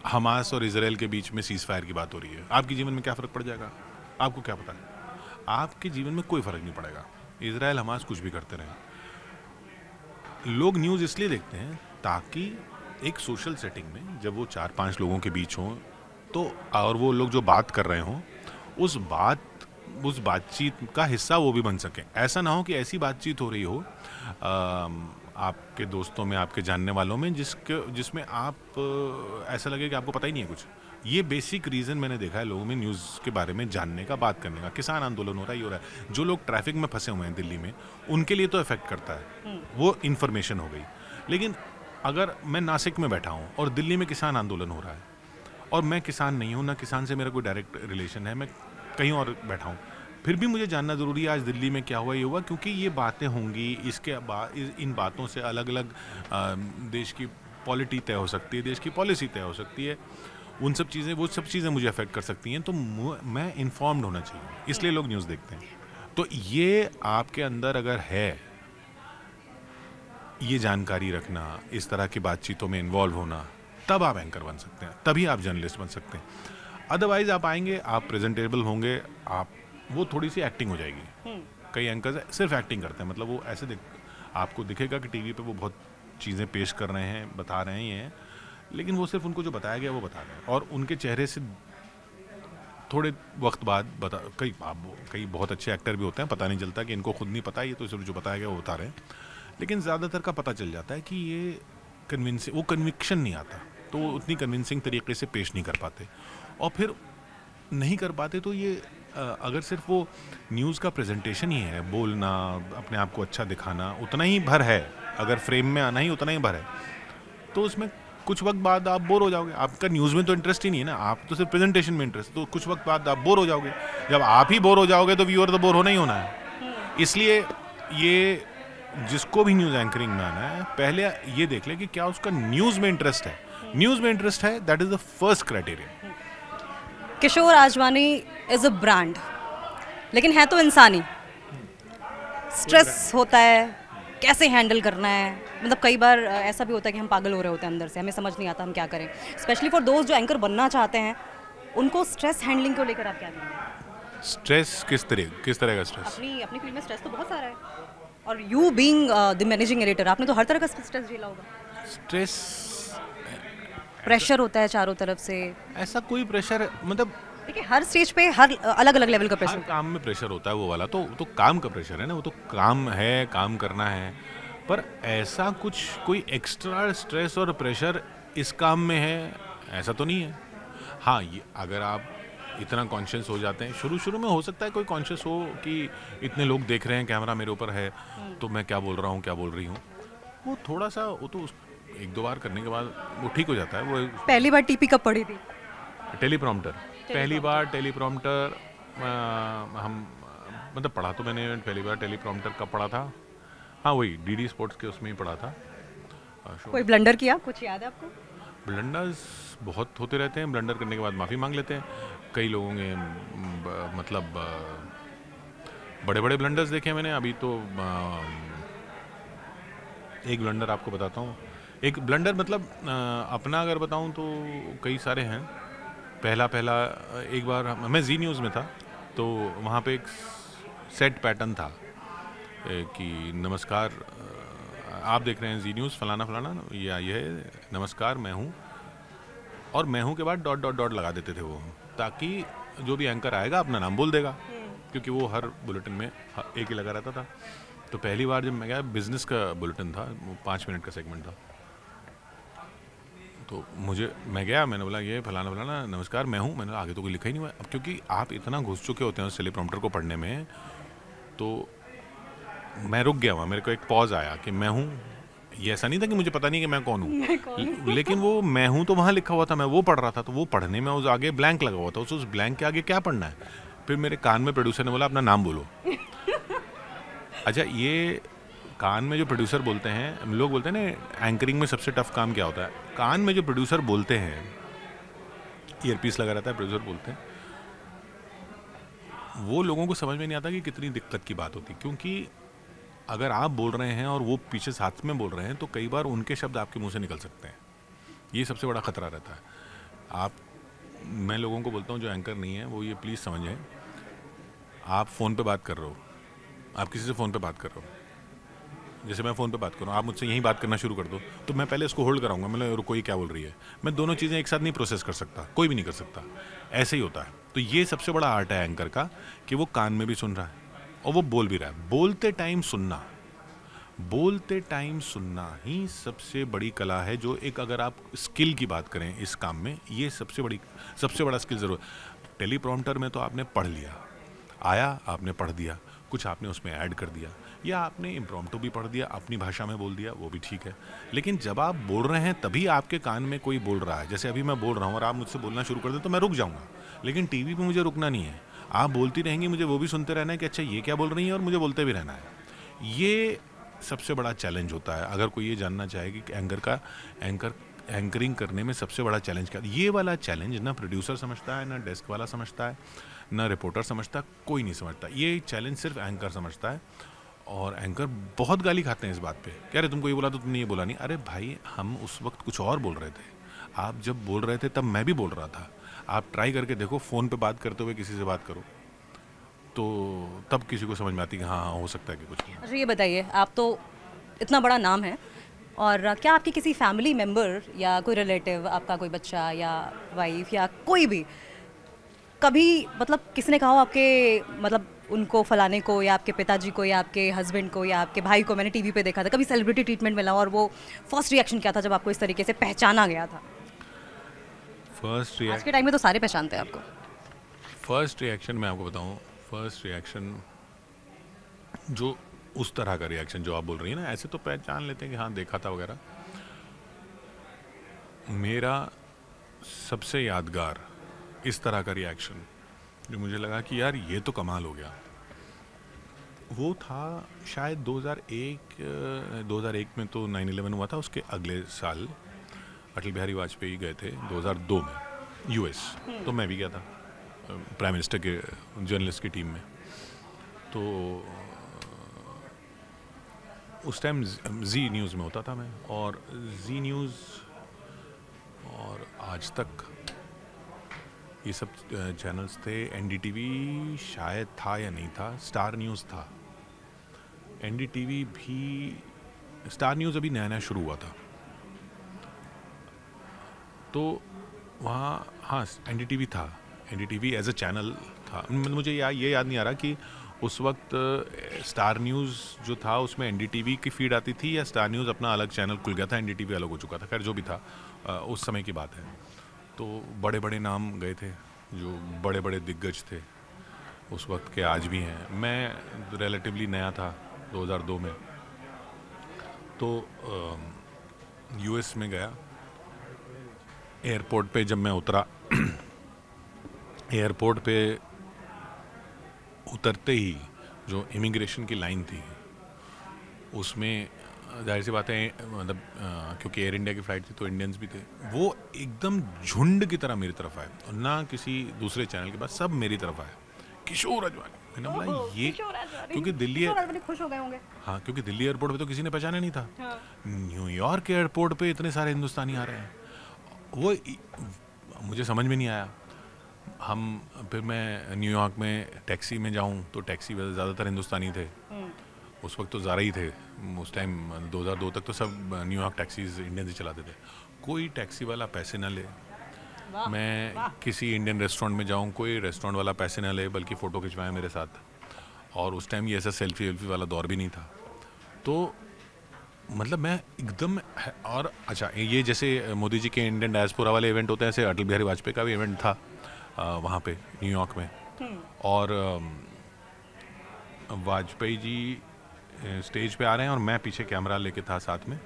D: हमास और इजराइल के बीच में सीज़ फायर की बात हो रही है। आपके जीवन में क्या फ़र्क पड़ जाएगा? आपको क्या पता है? आपके जीवन में कोई फ़र्क नहीं पड़ेगा, इजराइल हमास कुछ भी करते रहें। लोग न्यूज़ इसलिए देखते हैं ताकि एक सोशल सेटिंग में जब वो 4-5 लोगों के बीच हों तो, और वो लोग जो बात कर रहे हों, उस बातचीत का हिस्सा वो भी बन सकें। ऐसा ना हो कि ऐसी बातचीत हो रही हो आपके दोस्तों में, आपके जानने वालों में, जिसमें आप ऐसा लगे कि आपको पता ही नहीं है कुछ। ये बेसिक रीज़न मैंने देखा है लोगों में न्यूज़ के बारे में जानने का, बात करने का। किसान आंदोलन हो रहा है, ये हो रहा है, जो लोग ट्रैफिक में फंसे हुए हैं दिल्ली में, उनके लिए तो इफेक्ट करता है, वो इन्फॉर्मेशन हो गई। लेकिन अगर मैं नासिक में बैठा हूँ और दिल्ली में किसान आंदोलन हो रहा है और मैं किसान नहीं हूँ, ना किसान से मेरा कोई डायरेक्ट रिलेशन है, मैं कहीं और बैठा हूँ, फिर भी मुझे जानना ज़रूरी है आज दिल्ली में क्या हुआ, ये हुआ, क्योंकि ये बातें होंगी। इसके बाद इन बातों से अलग अलग देश की पॉलिटी तय हो सकती है, देश की पॉलिसी तय हो सकती है। वो सब चीज़ें मुझे अफेक्ट कर सकती हैं, तो मैं इन्फॉर्म्ड होना चाहिए, इसलिए लोग न्यूज़ देखते हैं। तो ये आपके अंदर अगर है, ये जानकारी रखना, इस तरह की बातचीतों में इन्वॉल्व होना, तब आप एंकर बन सकते हैं, तभी आप जर्नलिस्ट बन सकते हैं। अदरवाइज आप आएंगे, आप प्रेजेंटेबल होंगे, आप वो थोड़ी सी एक्टिंग हो जाएगी। कई एंकर्स सिर्फ एक्टिंग करते हैं, मतलब वो ऐसे आपको दिखेगा कि टीवी पे वो बहुत चीज़ें पेश कर रहे हैं, बता रहे हैं, लेकिन वो सिर्फ उनको जो बताया गया वो बता रहे हैं, और उनके चेहरे से थोड़े वक्त बाद कई बहुत अच्छे एक्टर भी होते हैं, पता नहीं चलता कि इनको खुद नहीं पता, ये तो सिर्फ जो बताया गया वो बता रहे हैं, लेकिन ज़्यादातर का पता चल जाता है कि ये वो कन्विक्शन नहीं आता, तो वो उतनी कन्विंसिंग तरीके से पेश नहीं कर पाते, और फिर नहीं कर पाते तो ये अगर सिर्फ वो न्यूज़ का प्रेजेंटेशन ही है, बोलना, अपने आप को अच्छा दिखाना, उतना ही भर है, अगर फ्रेम में आना ही उतना ही भर है, तो उसमें कुछ वक्त बाद आप बोर हो जाओगे। आपका न्यूज़ में तो इंटरेस्ट ही नहीं है ना, आप तो सिर्फ प्रेजेंटेशन में इंटरेस्ट, तो कुछ वक्त बाद आप बोर हो जाओगे। जब आप ही बोर हो जाओगे तो व्यूअर तो बोर होना ही होना है। इसलिए ये जिसको भी न्यूज़ एंकरिंग में आना है, पहले ये देख ले कि क्या उसका न्यूज़ में इंटरेस्ट है। न्यूज़ में इंटरेस्ट है, that is the first criteria.
B: Kishore Ajwani is a brand, लेकिन है तो इंसानी। स्ट्रेस होता है, कैसे हैंडल करना है, मतलब कई बार ऐसा भी होता है कि हम पागल हो रहे होते हैं अंदर से, हमें समझ नहीं आता हम क्या करें। स्पेशली फॉर दोस्त जो एंकर बनना चाहते हैं, उनको स्ट्रेस हैंडलिंग को लेकर आप क्या कहेंगे?
D: स्ट्रेस किस तरह का स्ट्रेस?
B: अपनी फील्ड में स्ट्रेस तो बहुत सारा है, और you being the managing editor, आपने तो हर तरह का स्ट्रेस झेला होगा।
D: स्ट्रेस,
B: प्रेशर होता है चारों तरफ से।
D: ऐसा कोई प्रेशर, मतलब
B: देखिए हर स्टेज पे हर अलग अलग लेवल का
D: हर
B: प्रेशर।
D: काम में प्रेशर होता है, वो वाला तो काम का प्रेशर है ना, वो तो काम है, काम करना है, पर ऐसा कुछ कोई एक्स्ट्रा स्ट्रेस और प्रेशर इस काम में है ऐसा तो नहीं है। हाँ, ये अगर आप इतना कॉन्शियस हो जाते हैं, शुरू में हो सकता है कोई कॉन्शियस हो कि इतने लोग देख रहे हैं, कैमरा मेरे ऊपर है, तो मैं क्या बोल रहा हूँ, क्या बोल रही हूँ, वो थोड़ा सा, वो तो एक दो बार करने के बाद वो ठीक हो जाता है। वो
B: पहली बार टीपी कब पढ़ी थी?
D: टेलीप्रॉम्प्टर, पहली बार टेलीप्रॉम्प्टर हम मतलब पढ़ा तो मैंने पहली बार टेलीप्रॉम्प्टर कब पढ़ा था, हाँ वही डीडी स्पोर्ट्स के उसमें ही पढ़ा था।
B: कोई ब्लंडर किया, कुछ याद है आपको?
D: ब्लंडर्स बहुत होते रहते हैं, ब्लंडर करने के बाद माफ़ी मांग लेते हैं। कई लोगों ने मतलब बड़े बड़े ब्लंडर्स देखे हैं मैंने। अभी तो एक ब्लंडर आपको बताता हूँ। एक ब्लंडर मतलब अपना अगर बताऊँ तो कई सारे हैं। पहला एक बार मैं जी न्यूज़ में था, तो वहाँ पे एक सेट पैटर्न था कि नमस्कार, आप देख रहे हैं जी न्यूज़ फलाना या ये है, नमस्कार मैं हूँ, और मैं हूँ के बाद डॉट डॉट डॉट लगा देते थे वो, ताकि जो भी एंकर आएगा अपना नाम बोल देगा, क्योंकि वो हर बुलेटिन में एक ही लगा रहता था। तो पहली बार जब मैं गया, बिजनेस का बुलेटिन था, 5 मिनट का सेगमेंट था, तो मैं गया, मैंने बोला ये फलाना नमस्कार मैं हूँ, मैंने आगे तो कोई लिखा ही नहीं हुआ। अब क्योंकि आप इतना घुस चुके होते हैं उस टेलीप्रॉम्प्टर को पढ़ने में, तो मैं रुक गया वहाँ, मेरे को एक पॉज आया कि मैं हूँ। ये ऐसा नहीं था कि मुझे पता नहीं कि मैं कौन हूँ, लेकिन वो मैं हूँ तो वहाँ लिखा हुआ था, मैं वो पढ़ रहा था, तो वो पढ़ने में उस आगे ब्लैंक लगा हुआ था, उस ब्लैंक के आगे क्या पढ़ना है। फिर मेरे कान में प्रोड्यूसर ने बोला अपना नाम बोलो। अच्छा, ये कान में जो प्रोड्यूसर बोलते हैं, लोग बोलते हैं ना एंकरिंग में सबसे टफ काम क्या होता है, कान में जो प्रोड्यूसर बोलते हैं, ईयरपीस लगा रहता है, प्रोड्यूसर बोलते हैं, वो लोगों को समझ में नहीं आता कि कितनी दिक्कत की बात होती। क्योंकि अगर आप बोल रहे हैं और वो पीछे साथ में बोल रहे हैं, तो कई बार उनके शब्द आपके मुंह से निकल सकते हैं। ये सबसे बड़ा खतरा रहता है। मैं लोगों को बोलता हूँ जो एंकर नहीं है, वो ये प्लीज़ समझें, आप फ़ोन पे बात कर रहे हो, आप किसी से फ़ोन पे बात कर रहे हो, जैसे मैं फ़ोन पे बात कर रहा हूँ, आप मुझसे यहीं बात करना शुरू कर दो, तो मैं पहले उसको होल्ड कराऊंगा, मतलब रुको ये क्या बोल रही है। मैं दोनों चीज़ें एक साथ नहीं प्रोसेस कर सकता, कोई भी नहीं कर सकता, ऐसे ही होता है। तो ये सबसे बड़ा आर्ट है एंकर का, कि वो कान में भी सुन रहा है और वो बोल भी रहा है। बोलते टाइम सुनना ही सबसे बड़ी कला है, जो एक, अगर आप स्किल की बात करें इस काम में, ये सबसे बड़ा स्किल ज़रूर। टेलीप्रॉम्प्टर में तो आपने पढ़ लिया, आया आपने पढ़ दिया, कुछ आपने उसमें ऐड कर दिया, या आपने इम्प्रॉम्प्टू भी पढ़ दिया, अपनी भाषा में बोल दिया, वो भी ठीक है। लेकिन जब आप बोल रहे हैं तभी आपके कान में कोई बोल रहा है, जैसे अभी मैं बोल रहा हूँ और आप मुझसे बोलना शुरू कर दें तो मैं रुक जाऊँगा, लेकिन टीवी पे मुझे रुकना नहीं है, आप बोलती रहेंगी, मुझे वो भी सुनते रहना है कि अच्छा ये क्या बोल रही है, और मुझे बोलते भी रहना है। ये सबसे बड़ा चैलेंज होता है। अगर कोई ये जानना चाहे कि एंकरिंग करने में सबसे बड़ा चैलेंज क्या, ये वाला चैलेंज ना प्रोड्यूसर समझता है, ना डेस्क वाला समझता है, ना रिपोर्टर समझता, कोई नहीं समझता। ये चैलेंज सिर्फ एंकर समझता है, और एंकर बहुत गाली खाते हैं इस बात पे, कह रहे तुमको ये बोला तो तुमने ये बोला नहीं। अरे भाई, हम उस वक्त कुछ और बोल रहे थे, आप जब बोल रहे थे तब मैं भी बोल रहा था। आप ट्राई करके देखो, फ़ोन पे बात करते हुए किसी से बात करो, तो तब किसी को समझ में आती है कि हाँ हो सकता है कि कुछ।
B: अच्छा ये बताइए, आप तो इतना बड़ा नाम है, और क्या आपकी किसी फैमिली मेम्बर या कोई रिलेटिव, आपका कोई बच्चा या वाइफ या कोई भी, कभी मतलब किसी ने कहा हो आपके, मतलब उनको फलाने को या आपके पिताजी को या आपके हस्बैंड को या आपके भाई को मैंने टीवी पे देखा था, कभी सेलिब्रिटी ट्रीटमेंट मिला और वो फर्स्ट रिएक्शन क्या था जब आपको इस तरीके से पहचाना गया था?
D: फर्स्ट
B: आज के टाइम में तो सारे पहचानते हैं आपको।
D: फर्स्ट रिएक्शन मैं आपको बताऊं, फर्स्ट रिएक्शन जो उस तरह का रिएक्शन जो आप बोल रही हैं ना, ऐसे तो पहचान लेते हैं कि हाँ देखा था वगैरह। मेरा सबसे यादगार इस तरह का रिएक्शन जो मुझे लगा कि यार ये तो कमाल हो गया, वो था शायद 2001 में तो 9/11 हुआ था, उसके अगले साल अटल बिहारी वाजपेयी गए थे 2002 में यूएस, तो मैं भी गया था प्राइम मिनिस्टर के जर्नलिस्ट की टीम में। तो उस टाइम जी न्यूज़ में होता था मैं, और जी न्यूज़ और आज तक ये सब चैनल्स थे। एनडीटीवी शायद था या नहीं था, स्टार न्यूज़ था, एनडीटीवी भी, स्टार न्यूज़ अभी नया नया शुरू हुआ था। तो वहाँ हाँ एनडीटीवी था, एनडीटीवी एज अ चैनल था। मुझे ये याद नहीं आ रहा कि उस वक्त स्टार न्यूज़ जो था उसमें एनडीटीवी की फीड आती थी या स्टार न्यूज़ अपना अलग चैनल खुल गया था, एनडीटीवी अलग हो चुका था। खैर जो भी था उस समय की बात है। तो बड़े बड़े नाम गए थे, जो बड़े बड़े दिग्गज थे उस वक्त के, आज भी हैं। मैं रिलेटिवली नया था 2002 में, तो यूएस में गया। एयरपोर्ट पे जब मैं उतरा, एयरपोर्ट पे उतरते ही जो इमिग्रेशन की लाइन थी उसमें जाहिर सी बात है, मतलब क्योंकि एयर इंडिया की फ़्लाइट थी तो इंडियंस भी थे, वो एकदम झुंड की तरह मेरी तरफ आए, और ना किसी दूसरे चैनल के पास, सब मेरी तरफ आए। किशोर अजवानी, मैंने बोला ये, क्योंकि दिल्ली
B: खुश हो गए होंगे।
D: हाँ, क्योंकि दिल्ली एयरपोर्ट पे तो किसी ने पहचाना नहीं था। न्यूयॉर्क एयरपोर्ट पे इतने सारे हिंदुस्तानी आ रहे हैं, वो मुझे समझ में नहीं आया। फिर मैं न्यूयॉर्क में टैक्सी में जाऊं तो टैक्सी में ज़्यादातर हिंदुस्तानी थे। उस वक्त तो ज़्यादा ही थे, उस टाइम 2002 तक तो सब न्यूयॉर्क टैक्सीज इंडियन ही चलाते थे। कोई टैक्सी वाला पैसे ना ले, मैं किसी इंडियन रेस्टोरेंट में जाऊं, कोई रेस्टोरेंट वाला पैसे ना ले, बल्कि फ़ोटो खिंचवाए मेरे साथ। और उस टाइम ये ऐसा सेल्फी वाला दौर भी नहीं था। तो मतलब मैं एकदम, और अच्छा ये जैसे मोदी जी के इंडियन डायस्पोरा वाले इवेंट होते हैं, ऐसे अटल बिहारी वाजपेयी का भी इवेंट था वहाँ पे न्यूयॉर्क में। और वाजपेयी जी स्टेज पे आ रहे हैं और मैं पीछे कैमरा लेके था साथ में।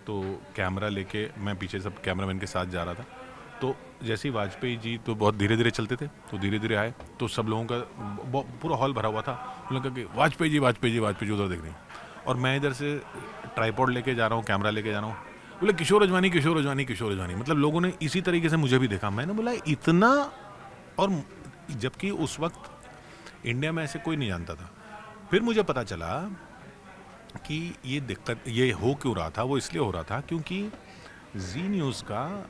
D: तो कैमरा लेके मैं पीछे सब कैमरामैन के साथ जा रहा था। तो जैसे ही वाजपेयी जी तो बहुत धीरे धीरे चलते थे, तो धीरे धीरे आए, तो सब लोगों का पूरा हॉल भरा हुआ था। उन लोगों का वाजपेयी जी वाजपेयी जी वाजपेयी जी उधर देख रहे हैं, और मैं इधर से ट्राईपॉड लेके जा रहा हूँ, कैमरा लेके जा रहा हूँ। बोले किशोर अजवानी किशोर अजवानी किशोर अजवानी, मतलब लोगों ने इसी तरीके से मुझे भी देखा। मैंने बोला इतना, और जबकि उस वक्त इंडिया में ऐसे कोई नहीं जानता था। फिर मुझे पता चला कि ये दिक्कत ये हो क्यों रहा था। वो इसलिए हो रहा था क्योंकि जी न्यूज़ का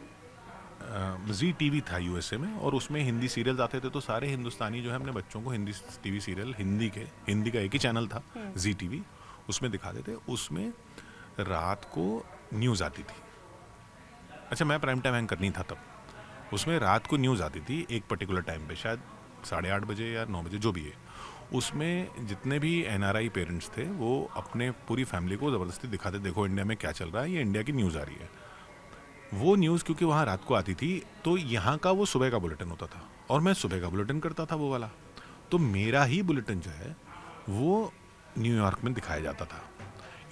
D: जी टीवी था यूएसए में, और उसमें हिंदी सीरियल्स आते थे। तो सारे हिंदुस्तानी जो है अपने बच्चों को हिंदी टीवी सीरियल, हिंदी का एक ही चैनल था जी टीवी, उसमें दिखाते थे। उसमें रात को न्यूज़ आती थी। अच्छा, मैं प्राइम टाइम एंकर नहीं था तब। उसमें रात को न्यूज़ आती थी एक पर्टिकुलर टाइम पे, शायद 8:30 बजे या 9 बजे, जो भी है। उसमें जितने भी एनआरआई पेरेंट्स थे वो अपने पूरी फैमिली को ज़बरदस्ती दिखाते, देखो इंडिया में क्या चल रहा है, ये इंडिया की न्यूज़ आ रही है। वो न्यूज़ क्योंकि वहाँ रात को आती थी, तो यहाँ का वो सुबह का बुलेटिन होता था, और मैं सुबह का बुलेटिन करता था वो वाला। तो मेरा ही बुलेटिन जो है वो न्यूयॉर्क में दिखाया जाता था,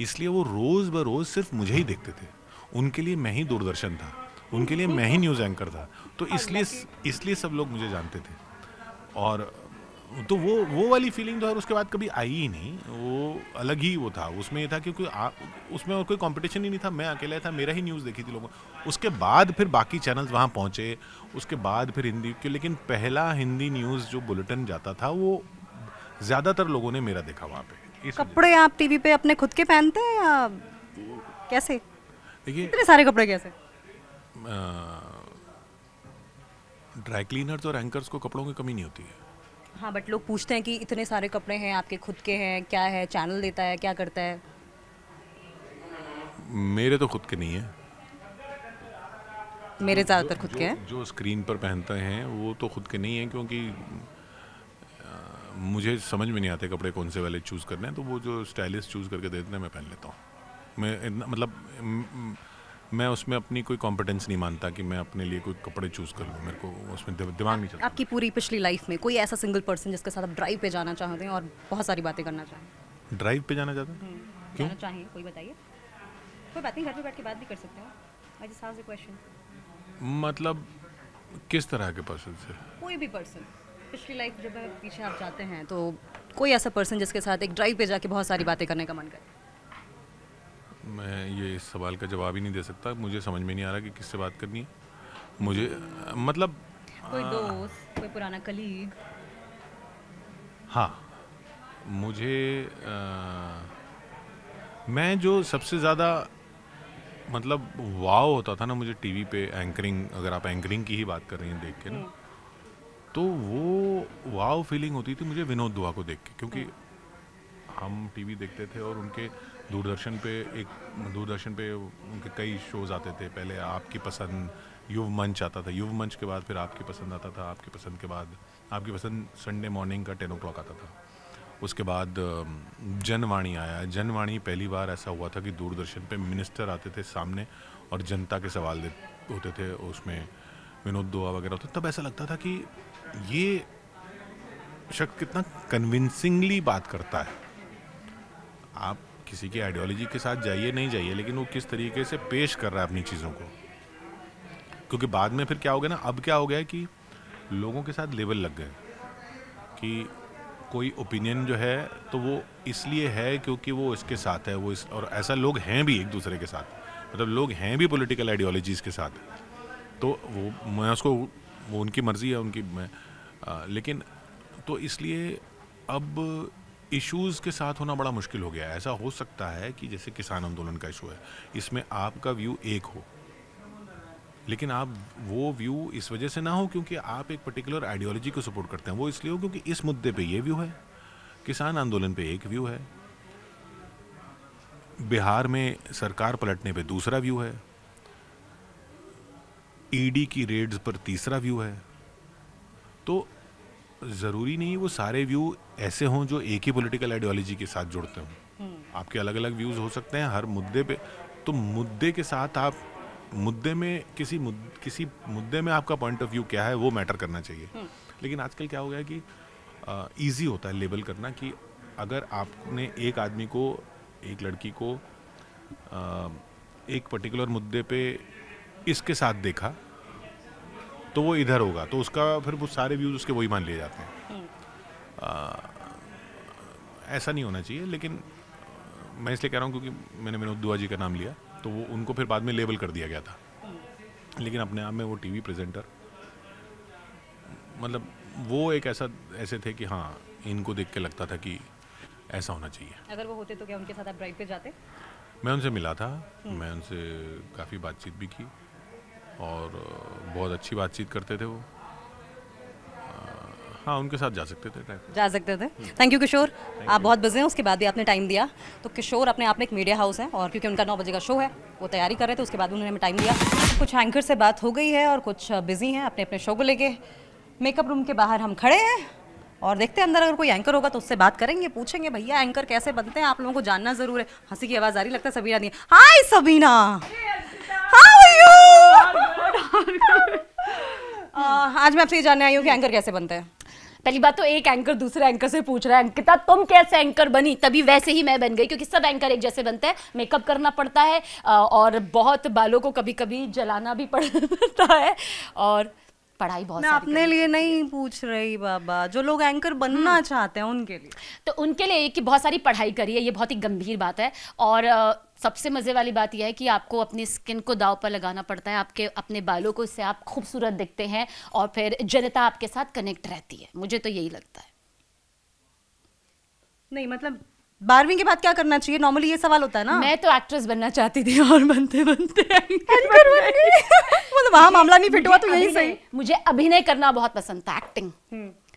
D: इसलिए वो रोज़ ब रोज़ सिर्फ मुझे ही देखते थे। उनके लिए मैं ही दूरदर्शन था, उनके लिए मैं ही न्यूज़ एंकर था। तो इसलिए सब लोग मुझे जानते थे। और तो वो वाली फीलिंग तो है उसके बाद कभी आई ही नहीं। वो अलग ही वो था, उसमें ये था क्योंकि उसमें और कोई कंपटीशन ही नहीं था, मैं अकेला था, मेरा ही न्यूज़ देखी थी लोगों। उसके बाद फिर बाकी चैनल्स वहाँ पहुँचे, उसके बाद फिर हिंदी के, लेकिन पहला हिंदी न्यूज़ जो बुलेटिन जाता था वो ज़्यादातर लोगों ने मेरा देखा वहाँ पे।
B: कपड़े आप टीवी पे अपने खुद के पहनते हैं या कैसे?
D: देखिए
B: इतने सारे कपड़े कैसे?
D: ड्राई क्लीनर्स और एंकर्स को कपड़ों की कमी नहीं होती है।
B: हाँ बट लोग पूछते हैं कि इतने सारे कपड़े हैं आपके खुद के हैं, क्या है, चैनल देता है, क्या करता है?
D: मेरे तो खुद के नहीं है,
B: मेरे ज़्यादातर खुद के हैं।
D: जो स्क्रीन पर पहनते हैं वो तो खुद के नहीं है, क्योंकि मुझे समझ में नहीं आते कपड़े कौन से वाले चूज़ करने हैं, तो वो जो स्टाइलिस्ट चूज़ करके देते हैं मैं पहन लेता हूँ। मैं इतना मतलब मैं उसमें अपनी कोई कॉम्पिटेंस नहीं मानता कि मैं अपने लिए कोई कपड़े चूज़ कर लूँ, मेरे को उसमें दिमाग नहीं चलता।
B: आपकी पूरी पिछली लाइफ में कोई ऐसा सिंगल पर्सन जिसके साथ आप ड्राइव पे जाना चाहते हैं और बहुत सारी बातें करना चाहें?
D: ड्राइव पे जाना चाहता हूँ? क्यों?
B: जाना चाहिए, कोई बताइए। कोई बात नहीं, घर पे बैठ के बात भी कर सकते हो। I just asked a question.
D: मतलब किस तरह के पर्सन से?
B: कोई भी पर्सन, पिछली लाइफ जब पीछे आप जाते हैं तो कोई ऐसा पर्सन जिसके साथ एक ड्राइव पे जाके बहुत सारी बातें करने का मन करे।
D: मैं ये इस सवाल का जवाब ही नहीं दे सकता, मुझे समझ में नहीं आ रहा कि किससे बात करनी है मुझे, मतलब
B: कोई दोस्त, कोई पुराना कलीग?
D: हाँ, मुझे मैं जो सबसे ज़्यादा मतलब वाव होता था ना मुझे टीवी पे एंकरिंग, अगर आप एंकरिंग की ही बात कर रही हैं देख के ना, तो वो वाव फीलिंग होती थी मुझे विनोद दुआ को देख के, क्योंकि हम टीवी देखते थे और उनके दूरदर्शन पे उनके कई शोज आते थे। पहले आपकी पसंद, युव मंच आता था, युव मंच के बाद फिर आपकी पसंद आता था, आपकी पसंद के बाद आपकी पसंद संडे मॉर्निंग का 10 o'clock आता था। उसके बाद जनवाणी आया। जनवाणी पहली बार ऐसा हुआ था कि दूरदर्शन पे मिनिस्टर आते थे सामने और जनता के सवाल होते थे, उसमें विनोद दुआ वगैरह होते। तब ऐसा लगता था कि ये शख्स कितना कन्विंसिंगली बात करता है। आप किसी की आइडियोलॉजी के साथ जाइए नहीं जाइए, लेकिन वो किस तरीके से पेश कर रहा है अपनी चीज़ों को, क्योंकि बाद में फिर क्या हो गया ना, अब क्या हो गया है कि लोगों के साथ लेवल लग गए कि कोई ओपिनियन जो है तो वो इसलिए है क्योंकि वो इसके साथ है, और ऐसा लोग हैं भी एक दूसरे के साथ, मतलब लोग हैं भी पॉलिटिकल आइडियोलॉजीज़ के साथ, तो वो मैं उसको, वो उनकी मर्ज़ी है उनकी, लेकिन तो इसलिए अब इश्यूज़ के साथ होना बड़ा मुश्किल हो गया है। ऐसा हो सकता है कि जैसे किसान आंदोलन का इशू है, इसमें आपका व्यू एक हो, लेकिन आप वो व्यू इस वजह से ना हो क्योंकि आप एक पर्टिकुलर आइडियोलॉजी को सपोर्ट करते हैं, वो इसलिए हो क्योंकि इस मुद्दे पे ये व्यू है, किसान आंदोलन पे एक व्यू है, बिहार में सरकार पलटने पे दूसरा व्यू है, ईडी की रेड्स पर तीसरा व्यू है। तो ज़रूरी नहीं वो सारे व्यू ऐसे हों जो एक ही पॉलिटिकल आइडियोलॉजी के साथ जुड़ते हों। आपके अलग अलग व्यूज़ हो सकते हैं हर मुद्दे पे, तो मुद्दे के साथ आप मुद्दे में किसी मुद्दे में आपका पॉइंट ऑफ व्यू क्या है वो मैटर करना चाहिए। लेकिन आजकल क्या हो गया है कि ईजी होता है लेबल करना, कि अगर आपने एक आदमी को, एक लड़की को एक पर्टिकुलर मुद्दे पे इसके साथ देखा तो वो इधर होगा, तो उसका फिर वो सारे व्यूज़ उसके वही मान लिए जाते हैं। ऐसा नहीं होना चाहिए, लेकिन मैं इसलिए कह रहा हूँ क्योंकि मैंने विनोद दुआ जी का नाम लिया, तो वो उनको फिर बाद में लेबल कर दिया गया था, लेकिन अपने आप में वो टीवी प्रेजेंटर, मतलब वो एक ऐसे थे कि हाँ, इनको देख के लगता था कि ऐसा होना चाहिए।
B: अगर वो होते तो क्या उनके साथ आप ड्राइव पे जाते?
D: मैं उनसे मिला था, मैं उनसे काफ़ी बातचीत भी की और बहुत अच्छी बातचीत करते थे वो। हाँ, उनके साथ जा सकते थे,
B: जा सकते थे। थैंक यू किशोर, आप बहुत बिजी हैं, उसके बाद भी आपने टाइम दिया। तो किशोर अपने आप में एक मीडिया हाउस है, और क्योंकि उनका 9 बजे का शो है, वो तैयारी कर रहे थे, उसके बाद उन्होंने हमें टाइम दिया। कुछ एंकर से बात हो गई है और कुछ बिजी हैं अपने अपने शो को लेके। मेकअप रूम के बाहर हम खड़े हैं और देखते हैं अंदर अगर कोई एंकर होगा तो उससे बात करेंगे, पूछेंगे भैया एंकर कैसे बनते हैं, आप लोगों को जानना ज़रूर है। हंसी की आवाज़ आ रही, लगता है सबीना दी। हाय सबीना, हाउ आर यू? आज मैं आपसे ये जानने आई हूँ कि एंकर कैसे बनते हैं।
E: पहली बात तो एक एंकर दूसरे एंकर से पूछ रहा है, अंकिता तुम कैसे एंकर बनी? तभी वैसे ही मैं बन गई, क्योंकि सब एंकर एक जैसे बनते हैं। मेकअप करना पड़ता है और बहुत बालों को कभी कभी जलाना भी पड़ता है, और पढ़ाई बहुत।
B: मैं अपने लिए नहीं पूछ रही बाबा, जो लोग एंकर बनना चाहते हैं उनके लिए।
E: तो उनके लिए कि बहुत सारी पढ़ाई करी है, ये बहुत ही गंभीर बात है। और सबसे मज़े वाली बात यह है कि आपको अपनी स्किन को दांव पर लगाना पड़ता है, आपके अपने बालों को, इससे आप खूबसूरत दिखते हैं और फिर जनता आपके साथ कनेक्ट रहती है। मुझे तो यही लगता है।
B: नहीं मतलब 12वीं के बाद क्या करना चाहिए, नॉर्मली ये सवाल होता है ना।
E: मैं तो एक्ट्रेस बनना चाहती थी और बनते बनते
B: एंकर बन गई। मतलब वहाँ मामला नहीं फिट हुआ तो यही सही।
E: मुझे अभिनय करना बहुत पसंद था, एक्टिंग।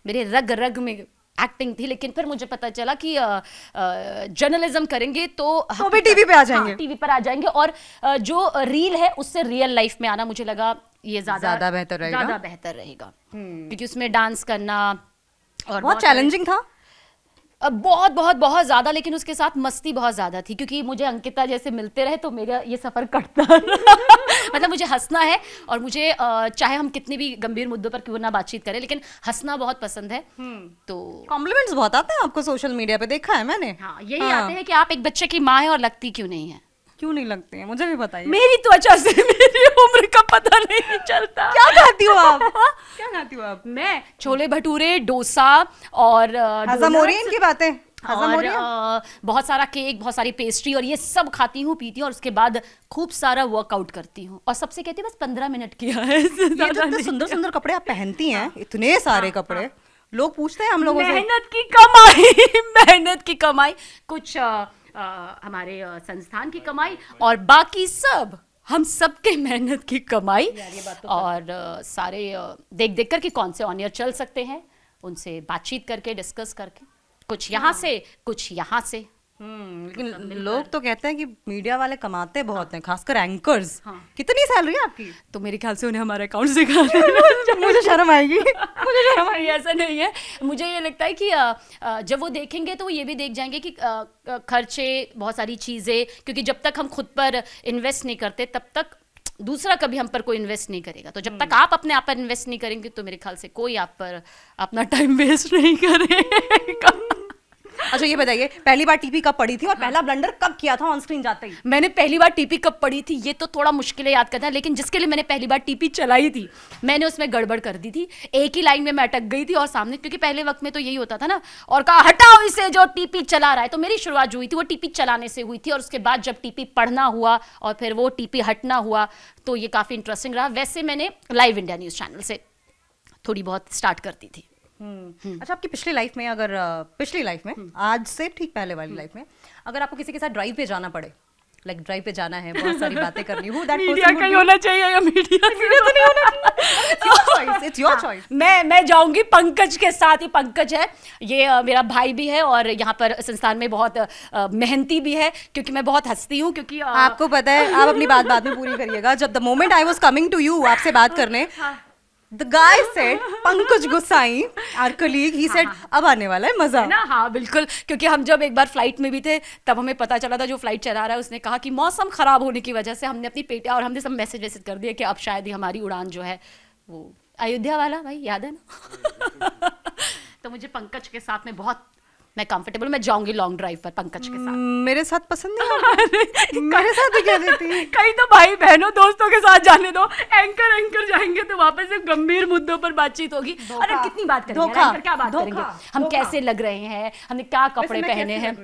F: मेरे रग रग में एक्टिंग थी, लेकिन फिर मुझे पता चला कि जर्नलिज्म करेंगे तो
B: भी टीवी पे आ जाएंगे।
F: टीवी पर आ जाएंगे, और जो रील है उससे रियल लाइफ में आना मुझे लगा ये ज्यादा
B: बेहतर
F: रहेगा क्योंकि उसमें डांस करना और
B: बहुत चैलेंजिंग था।
F: बहुत बहुत बहुत ज्यादा, लेकिन उसके साथ मस्ती बहुत ज्यादा थी क्योंकि मुझे अंकिता जैसे मिलते रहे तो मेरा ये सफर कटता मतलब मुझे हंसना है, और मुझे चाहे हम कितने भी गंभीर मुद्दों पर क्यों ना बातचीत करें, लेकिन हंसना बहुत पसंद है। तो
B: कॉम्प्लीमेंट्स बहुत आते हैं आपको सोशल मीडिया पे, देखा है मैंने।
F: हाँ, यही आते हैं कि आप एक बच्चे की माँ है और लगती क्यों नहीं है।
B: क्यों नहीं लगती है, मुझे भी बताइए।
F: मेरी त्वचा से मेरी उम्र का पता नहीं चलता।
B: क्या खाती हो आप? क्या खाती हो आप?
F: मैं छोले भटूरे, डोसा और
B: हजम हो रही है इनकी बातें, हजम हो रही है।
F: बहुत सारा केक, बहुत सारी पेस्ट्री और ये सब खाती हूँ, पीती हूँ, और उसके बाद खूब सारा वर्कआउट करती हूँ, और सबसे कहती हूँ बस 15 मिनट किया है।
B: ये तो इतने सुंदर सुंदर कपड़े आप पहनती हैं, इतने सारे कपड़े, लोग पूछते हैं हम लोगों से।
F: मेहनत की कमाई मेहनत की कमाई, कुछ हमारे संस्थान की कमाई, और बाकी सब हम सबके मेहनत की कमाई। और सारे देख देख कर कि कौन से ऑन एयर चल सकते हैं, उनसे बातचीत करके, डिस्कस करके, कुछ यहाँ से कुछ यहाँ से।
B: लेकिन लोग तो कहते हैं कि मीडिया वाले कमाते बहुत हैं, खासकर एंकर्स। कितनी सैलरी है आपकी?
F: तो मेरे ख्याल से उन्हें हमारे अकाउंट दिखा
B: मुझे शर्म आएगी, मुझे शर्म आएगी।
F: ऐसा नहीं है, मुझे ये लगता है कि जब वो देखेंगे तो वो ये भी देख जाएंगे कि खर्चे, बहुत सारी चीज़ें, क्योंकि जब तक हम खुद पर इन्वेस्ट नहीं करते तब तक दूसरा कभी हम पर कोई इन्वेस्ट नहीं करेगा। तो जब तक आप अपने आप पर इन्वेस्ट नहीं करेंगे तो मेरे ख्याल से कोई आप पर अपना टाइम वेस्ट नहीं करेगा।
B: अच्छा ये बताइए, पहली बार टीपी कब पड़ी थी और पहला ब्लंडर कब किया था ऑन स्क्रीन जाते ही?
F: मैंने पहली बार टीपी कब पड़ी थी ये तो थोड़ा मुश्किल है याद करना, लेकिन जिसके लिए मैंने पहली बार टीपी चलाई थी मैंने उसमें गड़बड़ कर दी थी। एक ही लाइन में मैं अटक गई थी और सामने, क्योंकि पहले वक्त में तो यही होता था ना, और कहा हटाओ इसे जो टीपी चला रहा है। तो मेरी शुरुआत जो हुई थी वो टीपी चलाने से हुई थी, और उसके बाद जब टीपी पढ़ना हुआ और फिर वो टीपी हटना हुआ तो ये काफ़ी इंटरेस्टिंग रहा। वैसे मैंने लाइव इंडिया न्यूज़ चैनल से थोड़ी बहुत स्टार्ट करती थी।
B: अच्छा, आपकी पिछली लाइफ में, अगर पिछली लाइफ में, आज से ठीक पहले वाली लाइफ में, अगर आपको किसी के साथ ड्राइव पे जाना पड़े, लाइक ड्राइव पे जाना है, बहुत सारी बातें करनी हो, दैट
F: मीडिया का ही होना चाहिए या मीडिया
B: तो नहीं होना चाहिए, इट्स योर चॉइस।
F: मैं जाऊंगी पंकज के साथ ही। पंकज है ये मेरा भाई भी है और यहाँ पर संस्थान में बहुत मेहनती भी है, क्योंकि मैं बहुत हंसती हूँ। क्योंकि
B: आपको पता है, आप अपनी बात बाद में पूरी करिएगा। जब the moment I was coming to you आपसे बात करने, The guy said, Pankaj Gusain, our colleague, he said, अब आने वाला है मजा
F: ना। हाँ बिल्कुल, क्योंकि हम जब एक बार फ्लाइट में भी थे तब हमें पता चला था जो फ्लाइट चला रहा है उसने कहा कि मौसम खराब होने की वजह से हमने अपनी पेटियां और हमने सब मैसेज कर दिया कि अब शायद ही हमारी उड़ान जो है वो अयोध्या वाला, भाई याद है ना। तो मुझे पंकज के साथ में बहुत मैं कंफर्टेबल, मैं जाऊंगी लॉन्ग ड्राइव पर पंकज के साथ।
B: मेरे साथ पसंद नहीं मेरे साथ भी क्या देती है?
F: कहीं तो भाई बहनों दोस्तों के साथ जाने दो, एंकर जाएंगे तो वापस से गंभीर मुद्दों पर बातचीत होगी। अरे कितनी बात करेंगे, एंकर क्या बात करेंगे, हम कैसे लग रहे हैं, हमने क्या कपड़े पहने हैं।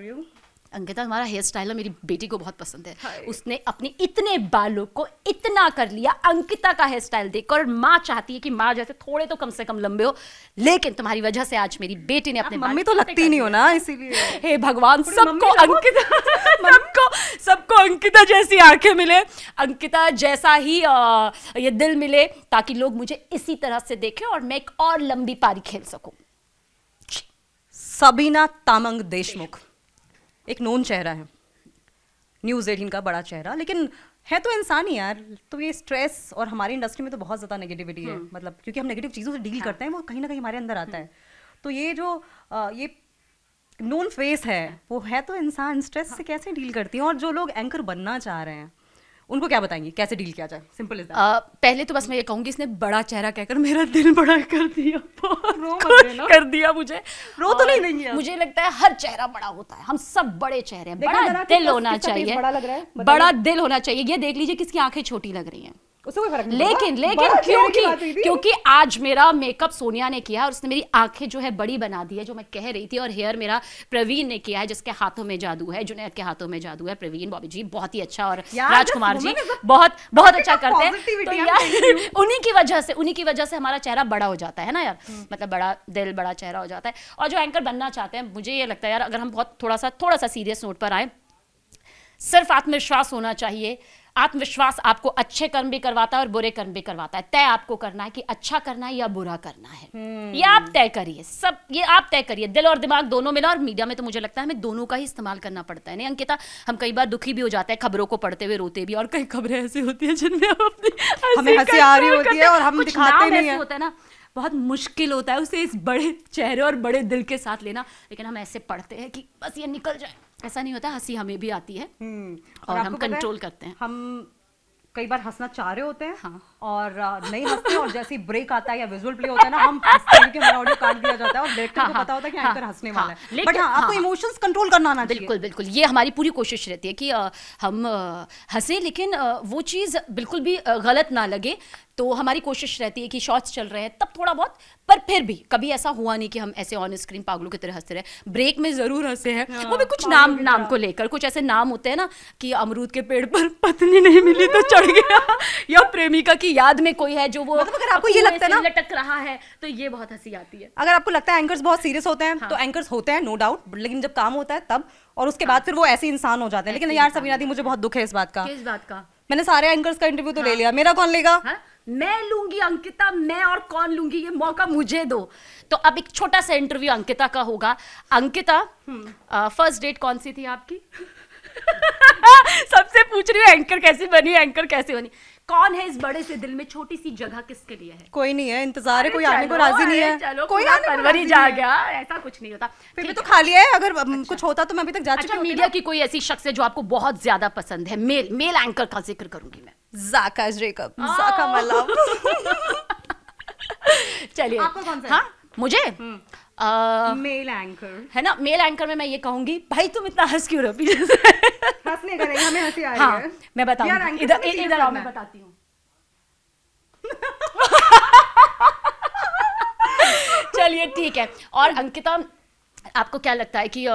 F: अंकिता हमारा हेयर स्टाइल है, मेरी बेटी को बहुत पसंद है। उसने अपने इतने बालों को इतना कर लिया अंकिता का हेयर स्टाइल देखकर, और माँ चाहती है कि माँ जैसे थोड़े तो कम से कम लंबे हो, लेकिन तुम्हारी वजह से आज मेरी बेटी ने अपने
B: मम्मी तो लगती नहीं हो ना, इसीलिए
F: हे भगवान सबको अंकिता सबको अंकिता जैसी आंखें मिले, अंकिता जैसा ही ये दिल मिले, ताकि लोग मुझे इसी तरह से देखें और मैं एक और लंबी पारी खेल सकूं।
B: सबीना तामंग देशमुख एक नोन चेहरा है, न्यूज़ 18 का बड़ा चेहरा, लेकिन है तो इंसान ही यार। तो ये स्ट्रेस, और हमारी इंडस्ट्री में तो बहुत ज़्यादा नेगेटिविटी है, मतलब क्योंकि हम नेगेटिव चीज़ों से डील करते हैं, वो कहीं ना कहीं हमारे अंदर आता है। तो ये जो ये नोन फेस है, वो है तो इंसान, स्ट्रेस से कैसे डील करती है? और जो लोग एंकर बनना चाह रहे हैं उनको क्या बताएंगे, कैसे डील किया जाए? Simple is that.
F: पहले तो बस मैं ये कहूंगी, इसने बड़ा चेहरा कहकर मेरा दिल बड़ा कर दिया, कर दिया मुझे।
B: रो तो नहीं है।
F: मुझे लगता है हर चेहरा बड़ा होता है, हम सब बड़े चेहरे हैं, बड़ा दिल होना चाहिए,
B: बड़ा लग रहा है,
F: बड़ा दिल होना चाहिए। ये देख लीजिए किसकी आंखें छोटी लग रही हैं,
B: उससे कोई फर्क नहीं
F: लेकिन क्योंकि आज मेरा मेकअप सोनिया ने किया और उसने मेरी आंखें जो है बड़ी बना दी है, जो मैं कह रही थी। और हेयर मेरा प्रवीण ने किया है, जिसके हाथों में जादू है, जुनैद के हाथों में जादू है। प्रवीण बॉबी जी बहुत ही अच्छा, और राजकुमार जी बहुत बहुत अच्छा करते हैं। तो यार उन्हीं की वजह से हमारा चेहरा बड़ा हो जाता है ना यार, मतलब बड़ा दिल, बड़ा चेहरा हो जाता है। और जो एंकर बनना चाहते हैं, मुझे ये लगता है यार, अगर हम बहुत थोड़ा सा सीरियस नोट पर आए, सिर्फ आत्मविश्वास होना चाहिए, आत्मविश्वास आपको अच्छे कर्म भी करवाता है और बुरे कर्म भी करवाता है। तय आपको करना है कि अच्छा करना है या बुरा करना है, ये आप तय करिए। सब ये आप तय करिए, दिल और दिमाग दोनों मिला। और मीडिया में तो मुझे लगता है हमें दोनों का ही इस्तेमाल करना पड़ता है। नहीं अंकिता, हम कई बार दुखी भी हो जाते हैं खबरों को पढ़ते हुए, रोते भी, और कई खबरें ऐसी होती है जिनमें
B: हमें हंसी आ रही होती है और हम दिखाते नहीं है।
F: होता है ना, बहुत मुश्किल होता है उसे इस बड़े चेहरे और बड़े दिल के साथ लेना, लेकिन हम ऐसे पढ़ते हैं कि बस ये निकल जाए। ऐसा नहीं होता, हंसी हमें भी आती है और हम कंट्रोल करते हैं।
B: हम कई बार हंसना चाह रहे होते हैं, हाँ, और नहीं हंसते, और जैसे ब्रेक आता है या विजुअल प्ले होता है ना, हम हंसते हैं कि हमारा ऑडियो काट दिया जाता है और डायरेक्टर को पता होता है कि एंकर हंसने वाला है। बट हाँ, आपको इमोशंस कंट्रोल करना आना चाहिए।
F: बिल्कुल बिल्कुल, ये हमारी पूरी कोशिश रहती है कि हम हंसे, लेकिन वो चीज़ बिल्कुल भी गलत ना लगे। तो हमारी कोशिश रहती है कि शॉट्स चल रहे हैं तब थोड़ा बहुत, पर फिर भी कभी ऐसा हुआ नहीं कि हम ऐसे ऑन स्क्रीन पागलों की तरह हंसते रहे। ब्रेक में जरूर हंसे हैं, वो भी कुछ नाम को लेकर। कुछ ऐसे नाम होते हैं ना कि अमरूद के पेड़ पर पत्नी नहीं मिली तो चढ़ गया, या प्रेमिका की याद में कोई है जो वो,
B: मतलब अगर आपको ये लगता है ना
F: लटक रहा है, तो ये बहुत हंसी आती है।
B: अगर आपको लगता है एंकर्स बहुत सीरियस होते हैं, तो एंकर्स होते हैं नो डाउट, लेकिन जब काम होता है तब, और उसके बाद फिर वो ऐसे इंसान हो जाते हैं। लेकिन यार सबीना दी, मुझे बहुत दुख है इस बात का।
F: किस बात का?
B: मैंने सारे एंकर्स का इंटरव्यू तो ले लिया, मेरा कौन लेगा?
F: मैं लूंगी अंकिता, मैं और कौन लूंगी, ये मौका मुझे दो। तो अब एक छोटा सा इंटरव्यू अंकिता का होगा। अंकिता, फर्स्ट डेट कौन सी थी आपकी? सबसे पूछ रही हूँ एंकर कैसी बनी, एंकर कैसी बनी। कौन है इस बड़े से दिल में? छोटी सी जगह किसके लिए है?
B: कोई नहीं है, इंतजार है, कोई आने को राजी नहीं है।
F: चलो, कोई फरवरी जा गया, ऐसा कुछ नहीं होता।
B: फिर भी तो खाली है, अगर कुछ होता तो मैं अभी तक जा चुकी हूँ।
F: मीडिया की कोई ऐसी शख्स है जो आपको बहुत ज्यादा पसंद है? मेल एंकर का जिक्र करूंगी मैं,
B: ज़ाका जेकब, ज़ाका मलाव।
F: चलिए,
B: आपका कौन सा?
F: हाँ, मुझे
B: मेल एंकर
F: है ना। मेल एंकर में मैं ये कहूंगी, भाई तुम इतना हंस क्यों रही?
B: हंसने का नहीं, हमें हंसी आ रही है।
F: मैं बताऊंगी, इधर आओ, मैं बताती हूँ। चलिए ठीक है। और अंकिता, आपको क्या लगता है कि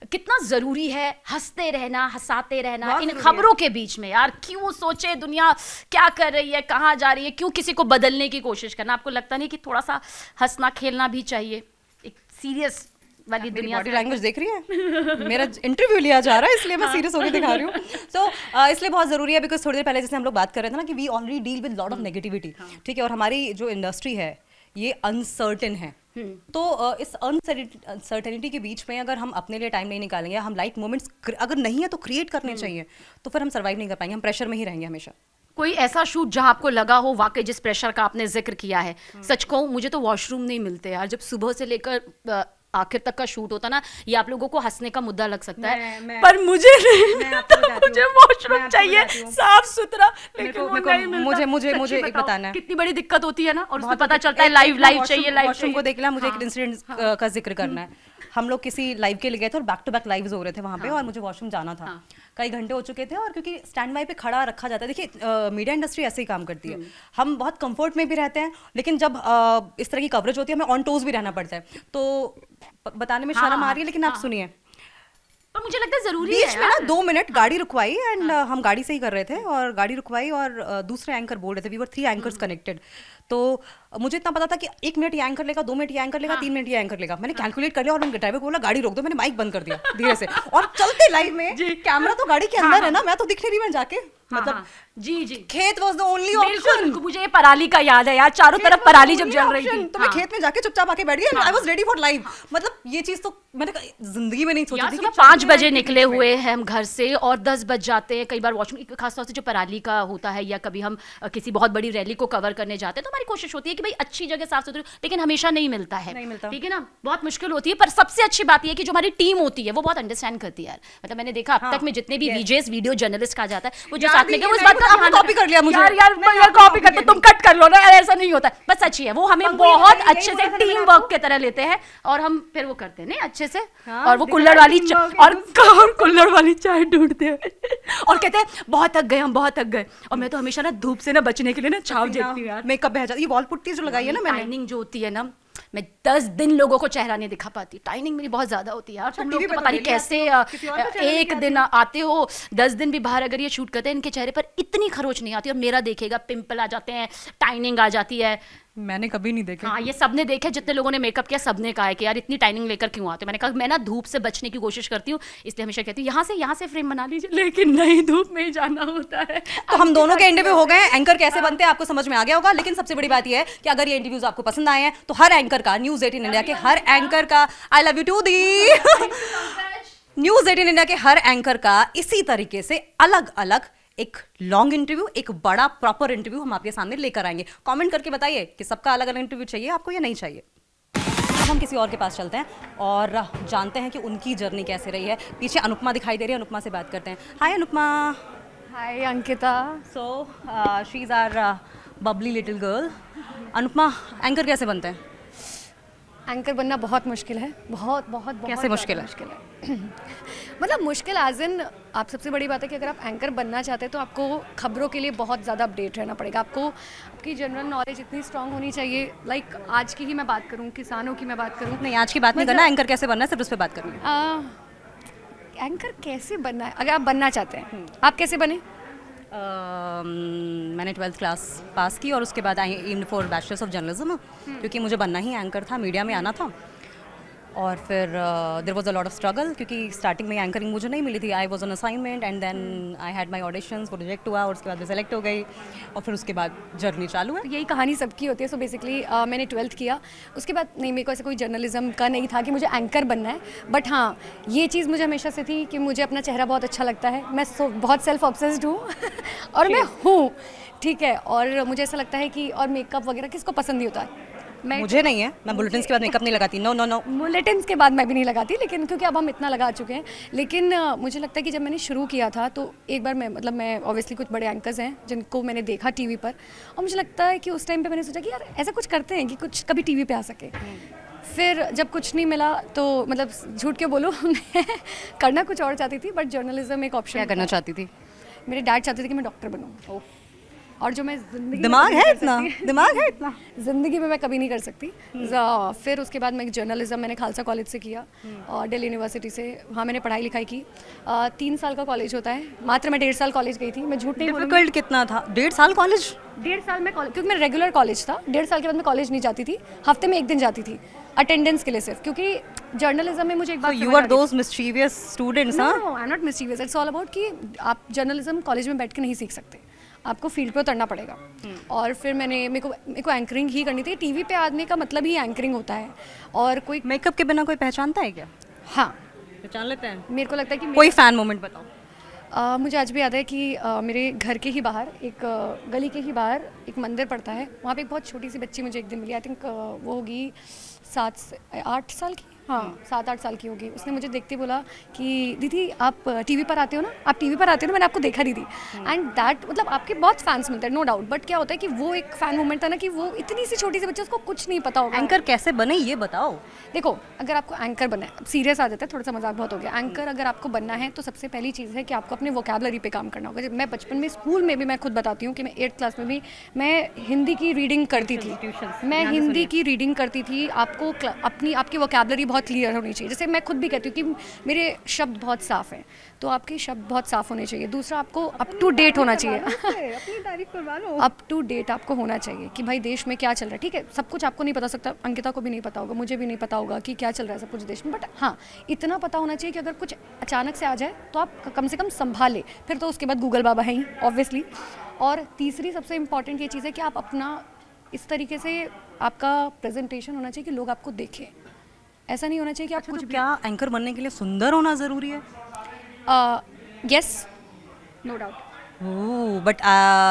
F: कितना जरूरी है हंसते रहना, हंसाते रहना इन खबरों के बीच में? यार क्यों सोचे दुनिया क्या कर रही है, कहाँ जा रही है, क्यों किसी को बदलने की कोशिश करना? आपको लगता नहीं कि थोड़ा सा हंसना खेलना भी चाहिए? एक सीरियस वाली दुनिया,
B: बॉडी लैंग्वेज देख रही है, मेरा इंटरव्यू लिया जा रहा है इसलिए मैं सीरियस होकर दिखा रही हूँ। तो इसलिए बहुत जरूरी है, बिकॉज थोड़ी देर पहले जैसे हम लोग बात कर रहे थे ना कि we already deal with lot of negativity, ठीक है, और हमारी जो इंडस्ट्री है ये अनसर्टेन है। तो इस अनसर्टेनिटी के बीच में अगर हम अपने लिए टाइम नहीं निकालेंगे, हम लाइट मोमेंट्स अगर नहीं है तो क्रिएट करने चाहिए, तो फिर हम सर्वाइव नहीं कर पाएंगे, हम प्रेशर में ही रहेंगे हमेशा।
F: कोई ऐसा शूट जहां आपको लगा हो वाकई, जिस प्रेशर का आपने जिक्र किया है? सच कहूं, मुझे तो वॉशरूम नहीं मिलते यार, जब सुबह से लेकर आखिर तक का शूट होता ना। ये आप लोगों को हंसने का मुद्दा लग सकता है, पर मुझे मुझे वॉशरूम चाहिए साफ सुथरा, लेकिन
B: मुझे एक बताना है
F: कितनी बड़ी दिक्कत होती है ना। और उसमें पता चलता है लाइव चाहिए, लाइव
B: वॉशरूम को देख लिया। मुझे एक इंसिडेंट का जिक्र करना है। हम लोग किसी लाइव के लिए गए थे और बैक टू बैक लाइव्स हो रहे थे वहाँ पे, और मुझे वॉशरूम जाना था। कई घंटे हो चुके थे, और क्योंकि स्टैंड बाय पे खड़ा रखा जाता है, देखिए मीडिया इंडस्ट्री ऐसे ही काम करती है, हम बहुत कंफर्ट में भी रहते हैं, लेकिन जब इस तरह की कवरेज होती है हमें ऑन टोज भी रहना पड़ता है। तो बताने में शर्म आ रही है, लेकिन आप सुनिए,
F: पर मुझे लगता है जरूरी
B: है। बीच में ना 2 मिनट गाड़ी रुकवाई, एंड हम गाड़ी से ही कर रहे थे, और गाड़ी रुकवाई और दूसरे एंकर बोल रहे थे, वी वर 3 एंकर्स कनेक्टेड। तो मुझे इतना पता था कि 1 मिनट ये एंकर लेगा, 2 मिनट ये एंकर लेगा, 3 मिनट ये एंकर लेगा। मैंने कैलकुलेट कर लिया और मैंने ड्राइवर को बोला गाड़ी रोक दो। मैंने माइक बंद कर दिया धीरे से, और चलते लाइव में कैमरा तो गाड़ी के अंदर है ना, मैं तो दिख नहीं रही, मैं जाके मतलब
F: जी
B: खेत वाज द ओनली ऑप्शन।
F: मुझे ये पराली का याद है यार, चारों तरफ पराली जब जल रही थी,
B: तो मैं खेत में जाके चुपचाप आके बैठ गई, I was ready for live. मतलब ये चीज तो मैंने जिंदगी में नहीं सोची थी कि
F: 5 बजे निकले हुए हैं हम घर से और 10 बज जाते हैं। कई बार वॉशरूम, खासतौर से जो पराली का होता है, या कभी हम किसी बहुत बड़ी रैली को कवर करने जाते हैं, तो हमारी कोशिश होती है कि भाई अच्छी जगह साफ सुथरी, लेकिन हमेशा नहीं मिलता है, ठीक है ना, बहुत मुश्किल होती है। पर सबसे अच्छी बात यह है कि जो हमारी टीम होती है वो बहुत अंडरस्टैंड करती है यार। मतलब मैंने देखा अब तक में जितने भी वीजेस, वीडियो जर्नलिस्ट कहा जाता है, वो जो साथ में गए, उस बात का
B: आपने कॉपी कर लिया मुझे।
F: यार कॉपी करते, तुम कट कर लो ना यार, ऐसा नहीं होता। बस अच्छी है वो, हमें बहुत अच्छे से टीम वर्क की तरह लेते हैं, और हम फिर वो करते हैं नहीं अच्छे से। और वो कुल्हड़ वाली चाय ढूंढते हैं और कहते हैं बहुत थक गए, हम बहुत थक गए। और मैं तो हमेशा ना धूप से ना बचने के लिए ना छाव देखती हूँ यार,
B: मेकअप बह जाती है। ये वॉल पुट्टी जो लगाई है ना मैंने,
F: टाइनिंग जो होती है ना, मैं 10 दिन लोगों को चेहरा नहीं दिखा पाती, टाइनिंग मेरी बहुत ज्यादा होती है यार। तुम लोग तो पता नहीं कैसे एक दिन आते हो, 10 दिन भी बाहर अगर ये शूट करते हैं, इनके चेहरे पर इतनी खरोच नहीं आती, और मेरा देखेगा पिंपल आ जाते हैं, टाइनिंग आ जाती है।
B: मैंने कभी नहीं देखा।
F: हाँ, ये सबने देखा, जितने लोगों ने मेकअप किया सबने कहा है कि यार इतनी टाइनिंग लेकर क्यों आते हो। मैंने कहा मैं ना धूप से बचने की कोशिश करती हूँ, इसलिए हमेशा कहती हूँ यहाँ से फ्रेम बना लीजिए, लेकिन नहीं, धूप में ही जाना होता है।
B: तो हम दोनों के इंटरव्यू हो गए हैं, एंकर कैसे बनते हैं आपको समझ में आ गया होगा। लेकिन सबसे बड़ी बात यह है कि अगर ये इंटरव्यूज आपको पसंद आए हैं तो हर एंकर का, न्यूज़ 18 इंडिया के हर एंकर का, आई लव यू टू दी, न्यूज़ 18 इंडिया के हर एंकर का इसी तरीके से अलग अलग एक लॉन्ग इंटरव्यू, एक बड़ा प्रॉपर इंटरव्यू हम आपके सामने लेकर आएंगे। कमेंट करके बताइए कि सबका अलग अलग इंटरव्यू चाहिए आपको या नहीं चाहिए। अब हम किसी और के पास चलते हैं और जानते हैं कि उनकी जर्नी कैसे रही है। पीछे अनुपमा दिखाई दे रही है, अनुपमा से बात करते हैं। Hi Anupama.
E: Hi Ankita.
B: So she is our bubbly little girl. Anupama, anchor कैसे बनते हैं?
E: एंकर बनना बहुत मुश्किल है, बहुत बहुत बहुत
B: कैसे मुश्किल है?
E: मुश्किल है मतलब मुश्किल एज इन, आप सबसे बड़ी बात है कि अगर आप एंकर बनना चाहते हैं तो आपको खबरों के लिए बहुत ज़्यादा अपडेट रहना पड़ेगा। आपको आपकी जनरल नॉलेज इतनी स्ट्रांग होनी चाहिए। लाइक आज की ही मैं बात करूँ, किसानों की मैं बात करूँ।
B: नहीं, आज की बात नहीं करना, एंकर कैसे बनना है सिर्फ उस पर बात करूँगी।
E: एंकर कैसे बनना है, अगर आप बनना चाहते हैं, आप कैसे बने?
B: मैंने 12th क्लास पास की और उसके बाद I aimed for bachelors of journalism, क्योंकि मुझे बनना ही एंकर था, मीडिया में आना था। और फिर there was a lot of struggle, क्योंकि स्टार्टिंग में एंकरिंग मुझे नहीं मिली थी। I was on assignment and then I had my auditions, वो रिजेक्ट हुआ और उसके बाद मैं सेलेक्ट हो गई और फिर उसके बाद जर्नी चालू है।
E: तो यही कहानी सबकी होती है। सो बेसिकली मैंने 12th किया, उसके बाद नहीं, मेरे को ऐसे कोई जर्नलिज्म का नहीं था कि मुझे एंकर बनना है। बट हाँ, ये चीज़ मुझे हमेशा से थी कि मुझे अपना चेहरा बहुत अच्छा लगता है। मैं बहुत सेल्फ ऑब्सेस्ड हूँ और मैं हूँ, ठीक है। और मुझे ऐसा लगता है कि और मेकअप वगैरह किसको पसंद नहीं होता है?
B: मुझे नहीं है, मैं बुलेटिन्स के बाद मेकअप नहीं लगाती। नो नो नो,
E: बुलेटिन्स के बाद मैं भी नहीं लगाती, लेकिन क्योंकि अब हम इतना लगा चुके हैं। लेकिन मुझे लगता है कि जब मैंने शुरू किया था तो एक बार मैं ऑब्वियसली कुछ बड़े एंकर्स हैं जिनको मैंने देखा टीवी पर, और मुझे लगता है कि उस टाइम पे मैंने सोचा कि यार ऐसा कुछ करते हैं कि कुछ कभी टीवी पे आ सके। फिर जब कुछ नहीं मिला तो मतलब झूठ क्यों बोलूं मैं करना कुछ और चाहती थी, बट जर्नलिज्म एक ऑप्शन।
B: क्या करना चाहती थी?
E: मेरे डैड चाहते थे कि मैं डॉक्टर बनूं, और जो मैं ज़िंदगी
B: दिमाग है इतना
E: ज़िंदगी में मैं कभी नहीं कर सकती। फिर उसके बाद मैं जर्नलिज्म मैंने खालसा कॉलेज से किया और दिल्ली यूनिवर्सिटी से, वहाँ मैंने पढ़ाई लिखाई की। 3 साल का कॉलेज होता है, मात्र मैं 1.5 साल कॉलेज गई थी। मैं झूठ नहीं बोलूँगी।
B: डिफिकल्ट कितना था? 1.5 साल कॉलेज?
E: 1.5 साल में कॉलेज, क्योंकि मेरा रेगुलर कॉलेज था। 1.5 साल के बाद मैं कॉलेज नहीं जाती थी, हफ्ते में 1 दिन जाती थी अटेंडेंस के लिए सिर्फ, क्योंकि जर्नलिज्म में मुझे एक बात,
B: you are those mischievous students.
E: No, I am not mischievous, it's all about कि आप जर्नलिज्म कॉलेज में बैठ के नहीं सीख सकते, आपको फील्ड पे उतरना पड़ेगा। और फिर मेरे को एंकरिंग ही करनी थी। टीवी पे आने का मतलब ही एंकरिंग होता है। और कोई
B: मेकअप के बिना कोई पहचानता है क्या?
E: हाँ,
B: पहचान लेते हैं।
E: मेरे को लगता है कि
B: कोई फैन मोमेंट बताओ।
E: मुझे आज भी याद है कि मेरे घर के ही बाहर एक गली के ही बाहर एक मंदिर पड़ता है, वहाँ पे एक बहुत छोटी सी बच्ची मुझे एक दिन मिली। आई थिंक वो होगी 7 से 8 साल की, हाँ 7-8 साल की होगी। उसने मुझे देखते बोला कि दीदी आप टीवी पर आते हो ना, आप टीवी पर आते हो ना, मैंने आपको देखा दीदी। एंड दैट मतलब आपके बहुत फैंस मिलते हैं, नो डाउट। बट क्या होता है कि वो एक फैन मोमेंट था ना, कि वो इतनी सी छोटी सी बच्ची, उसको कुछ नहीं पता होगा।
B: एंकर कैसे बने ये बताओ।
E: देखो, अगर आपको एंकर बनना है, सीरियस आ जाता है, थोड़ा सा मजाक बहुत हो गया। एंकर अगर आपको बनना है तो सबसे पहली चीज़ है कि आपको अपने वोकैबुलरी पे काम करना होगा। जब मैं बचपन में स्कूल में भी, मैं खुद बताती हूँ कि मैं 8th क्लास में भी मैं हिंदी की रीडिंग करती थी। मैं हिंदी की रीडिंग करती थी। आपको आपकी वोकैबुलरी बहुत क्लियर होनी चाहिए। जैसे मैं खुद भी कहती हूँ कि मेरे शब्द बहुत साफ़ हैं, तो आपके शब्द बहुत साफ़ होने चाहिए। दूसरा, आपको अप टू डेट होना चाहिए।
B: अपनी तारीफ करवा लो।
E: अप टू डेट आपको होना चाहिए कि भाई देश में क्या चल रहा है। ठीक है, सब कुछ आपको नहीं पता सकता, अंकिता को भी नहीं पता होगा, मुझे भी नहीं पता होगा कि क्या चल रहा है सब कुछ देश में। बट हाँ, इतना पता होना चाहिए कि अगर कुछ अचानक से आ जाए तो आप कम से कम संभाले। फिर तो उसके बाद गूगल बाबा है ही ऑब्वियसली। और तीसरी सबसे इम्पॉर्टेंट ये चीज़ है कि आप अपना इस तरीके से आपका प्रेजेंटेशन होना चाहिए कि लोग आपको देखें। ऐसा नहीं होना चाहिए कि आप कुछ।
B: क्या एंकर बनने के लिए सुंदर होना ज़रूरी है?
E: Yes, no doubt.
B: बट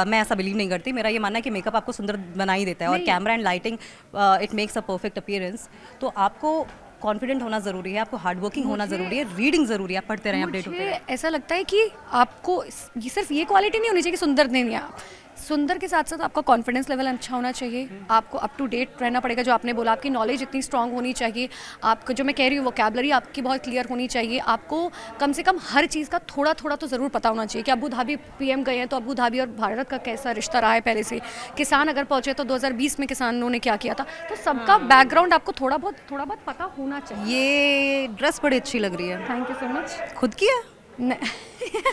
B: मैं ऐसा बिलीव नहीं करती। मेरा ये मानना है कि मेकअप आपको सुंदर बना ही देता है, और camera and lighting it makes a perfect appearance. तो आपको कॉन्फिडेंट होना ज़रूरी है, आपको हार्ड वर्किंग होना ज़रूरी है, रीडिंग ज़रूरी है, आप पढ़ते रहें, अपडेट होते रहें।
E: ऐसा लगता है कि आपको सिर्फ ये क्वालिटी नहीं होनी चाहिए कि सुंदर नहीं है आप। सुंदर के साथ साथ आपका कॉन्फिडेंस लेवल अच्छा होना चाहिए। आपको अप टू डेट रहना पड़ेगा, जो आपने बोला। आपकी नॉलेज इतनी स्ट्रांग होनी चाहिए। आपको, जो मैं कह रही हूँ, वोकैबुलरी आपकी बहुत क्लियर होनी चाहिए। आपको कम से कम हर चीज़ का थोड़ा थोड़ा तो ज़रूर पता होना चाहिए कि अबू धाबी PM गए हैं तो अबू धाबी और भारत का कैसा रिश्ता रहा है पहले से। किसान अगर पहुँचे तो 2020 में किसानों ने क्या किया था। तो सबका बैकग्राउंड आपको थोड़ा बहुत पता होना चाहिए।
B: ये ड्रेस बड़ी अच्छी लग रही है।
E: Thank you so much.
B: खुद की है?
E: नहीं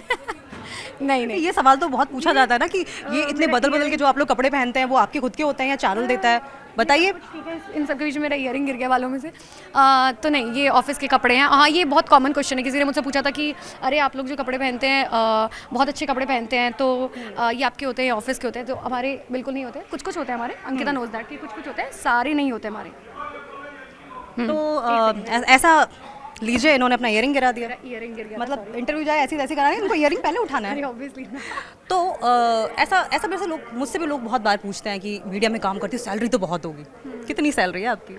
E: नहीं नहीं,
B: ये सवाल तो बहुत पूछा जाता है ना कि ये इतने बदल के जो आप लोग कपड़े पहनते हैं वो आपके खुद के होते हैं या चैनल देता है, बताइए।
E: ठीक है, इन सबके बीच में मेरा ईयरिंग गिर गया वालों में से। तो नहीं, ये ऑफिस के कपड़े हैं। हाँ, ये बहुत कॉमन क्वेश्चन है, किसी ने मुझसे पूछा था कि अरे आप लोग जो कपड़े पहनते हैं बहुत अच्छे कपड़े पहनते हैं, तो ये आपके होते हैं या ऑफिस के होते हैं? तो हमारे बिल्कुल नहीं होते, कुछ कुछ होते हैं हमारे। अंकिता नोज दैट कि कुछ कुछ होते हैं, सारे नहीं होते हमारे।
B: तो ऐसा लीजिए, इन्होंने अपना ईयरिंग गिरा दिया।
E: ईयरिंग गिर गया,
B: मतलब इंटरव्यू जाए ऐसी तैसी कराएं, इनको ईयरिंग पहले उठाना है।
E: ऑब्वियसली।
B: तो ऐसा मेरे से लोग, मुझसे भी लोग बहुत बार पूछते हैं कि मीडिया में काम करती है, सैलरी तो बहुत होगी। कितनी सैलरी है आपकी?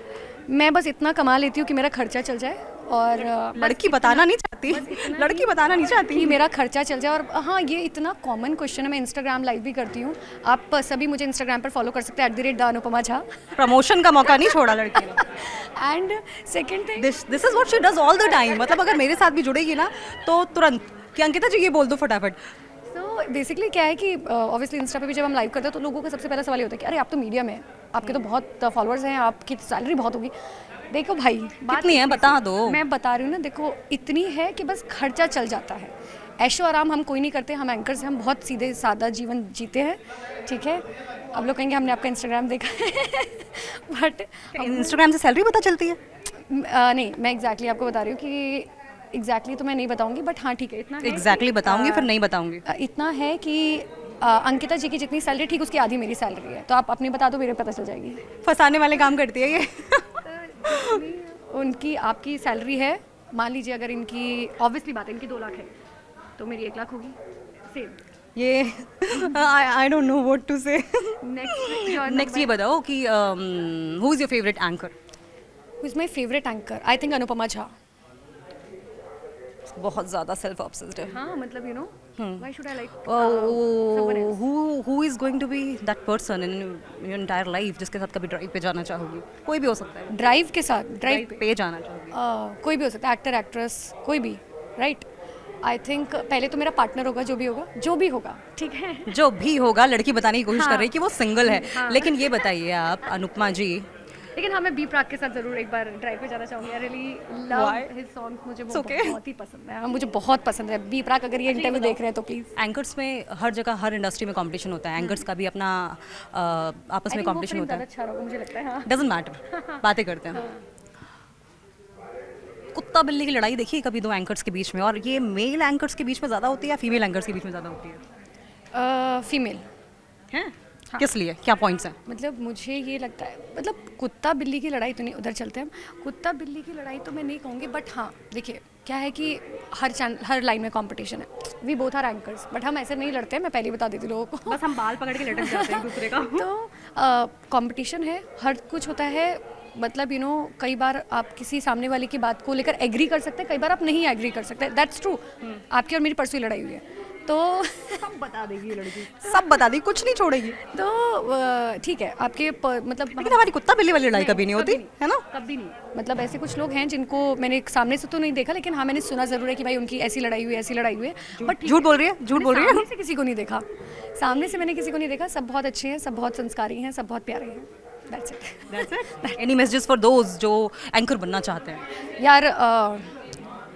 E: मैं बस इतना कमा लेती हूँ कि मेरा खर्चा चल जाए, और
B: लड़की बताना नहीं चाहती, लड़की बताना नहीं चाहती
E: कि मेरा खर्चा चल जाए। और हाँ, ये इतना कॉमन क्वेश्चन है। मैं इंस्टाग्राम लाइव भी करती हूँ, आप सभी मुझे इंस्टाग्राम पर फॉलो कर सकते हैं @अनुपमा झा।
B: प्रमोशन का मौका नहीं छोड़ा लड़की ने।
E: And second thing,
B: this is what she does all the time. मतलब अगर मेरे साथ भी जुड़ेगी ना तो तुरंत कि अंकिता जी ये बोल दो फटाफट।
E: तो बेसिकली क्या है कि ऑब्वियसली इंस्टा पे भी जब हम लाइव करते हैं तो लोगों का सबसे पहला सवाल ये होता है कि अरे आप तो मीडिया में हैं, आपके तो बहुत फॉलोअर्स हैं, आपकी सैलरी बहुत होगी। देखो भाई,
B: कितनी है बता दो।
E: मैं बता रही हूँ ना, देखो इतनी है कि बस खर्चा चल जाता है। ऐशो आराम हम कोई नहीं करते, हम एंकर्स हैं, हम बहुत सीधे सादा जीवन जीते हैं, ठीक है। अब लोग कहेंगे हमने आपका इंस्टाग्राम देखा है बट
B: इंस्टाग्राम से सैलरी पता चलती है?
E: नहीं, मैं एग्जैक्टली आपको बता रही हूँ कि एग्जैक्टली तो मैं नहीं बताऊंगी, बट हाँ ठीक है, इतना
B: एग्जैक्टली बताऊंगी फिर नहीं बताऊंगी।
E: इतना है कि अंकिता जी की जितनी सैलरी ठीक उसकी आधी मेरी सैलरी है, तो आप अपनी बता दो, मेरे पता चल जाएगी।
B: फंसाने वाले काम करती है ये।
E: उनकी आपकी सैलरी है, मान लीजिए अगर इनकी, ऑब्वियसली बात है, इनकी 2 लाख है तो मेरी 1 लाख होगी, सेम।
B: ये I don't know what to say.
E: Next
B: ये बताओ कि who is your favourite anchor?
E: Who is my favourite anchor? I think Anupama Jha.
B: बहुत ज़्यादा सेल्फ ऑब्सेस्ड है।
E: हाँ, मतलब you know why should I like
B: who is going to be that person in your entire life जिसके साथ कभी drive पे जाना चाहोगी? कोई भी हो सकता है।
E: ड्राइव के साथ, ड्राइव
B: पे जाना चाहोगी?
E: कोई भी हो सकता है, एक्टर एक्ट्रेस कोई भी, राइट। आई थिंक पहले तो मेरा पार्टनर होगा, जो भी होगा, ठीक है।
B: जो भी होगा, लड़की बताने की कोशिश कर रही है कि वो सिंगल है। लेकिन ये बताइए आप अनुपमा जी,
E: लेकिन हाँ, मैं बी प्राक के साथ जरूर एक बार ड्राइव पे जाना चाहूँगी। I really love his songs, मुझे वो बहुत ही पसंद है। मुझे बहुत पसंद है बी प्राक। अगर ये इंटरव्यू देख रहे हैं तो प्लीज़।
B: एंकर्स में हर जगह, हर इंडस्ट्री में कंपटीशन होता है। एंकर्स का भी अपना आपस में कंपटीशन होता है।
E: अच्छा होगा मुझे लगता है। हाँ,
B: डजंट मैटर, बातें करते हैं। कुत्ता बिल्ली की लड़ाई देखी कभी 2 एंकर्स के बीच में? और ये मेल एंकर्स के बीच में ज़्यादा होती है या फीमेल एंकर्स के बीच में ज़्यादा होती है?
E: फीमेल
B: हैं? किस लिए, क्या पॉइंट्स हैं?
E: मतलब मुझे ये लगता है, मतलब कुत्ता बिल्ली की लड़ाई तो नहीं, उधर चलते हैं हम। कुत्ता बिल्ली की लड़ाई तो मैं नहीं कहूँगी, बट हाँ देखिए क्या है कि हर लाइन में कंपटीशन है। We both are anchors, but हम ऐसे नहीं लड़ते हैं, मैं पहले बता देती लोगों को।
B: बस हम बाल पकड़ के लटक जाते हैं दूसरे का।
E: तो कंपटीशन है, हर कुछ होता है। मतलब यू नो, कई बार आप किसी सामने वाले की बात को लेकर एग्री कर सकते हैं, कई बार आप नहीं एग्री कर सकते। That's true. आपकी और मेरी परसों लड़ाई हुई है, तो
B: सब बता देगी ये लड़की, सब बता देगी, कुछ नहीं छोड़ेगी।
E: तो ठीक है, आपके मतलब,
B: लेकिन हमारी कुत्ता बिल्ली वाली लड़ाई कभी नहीं होती है ना?
E: कभी नहीं। मतलब ऐसे कुछ लोग हैं जिनको मैंने सामने से तो नहीं देखा, लेकिन हाँ मैंने सुना जरूर है कि भाई उनकी ऐसी लड़ाई हुई, ऐसी लड़ाई हुई है। बट
B: झूठ बोल रही है, झूठ बोल रही है।
E: सामने से किसी को नहीं देखा, सामने से मैंने किसी को नहीं देखा। सब बहुत अच्छे हैं, सब बहुत संस्कारी हैं, सब बहुत प्यारे हैं। That's it.
B: Any messages for those जो एंकर बनना चाहते हैं?
E: यार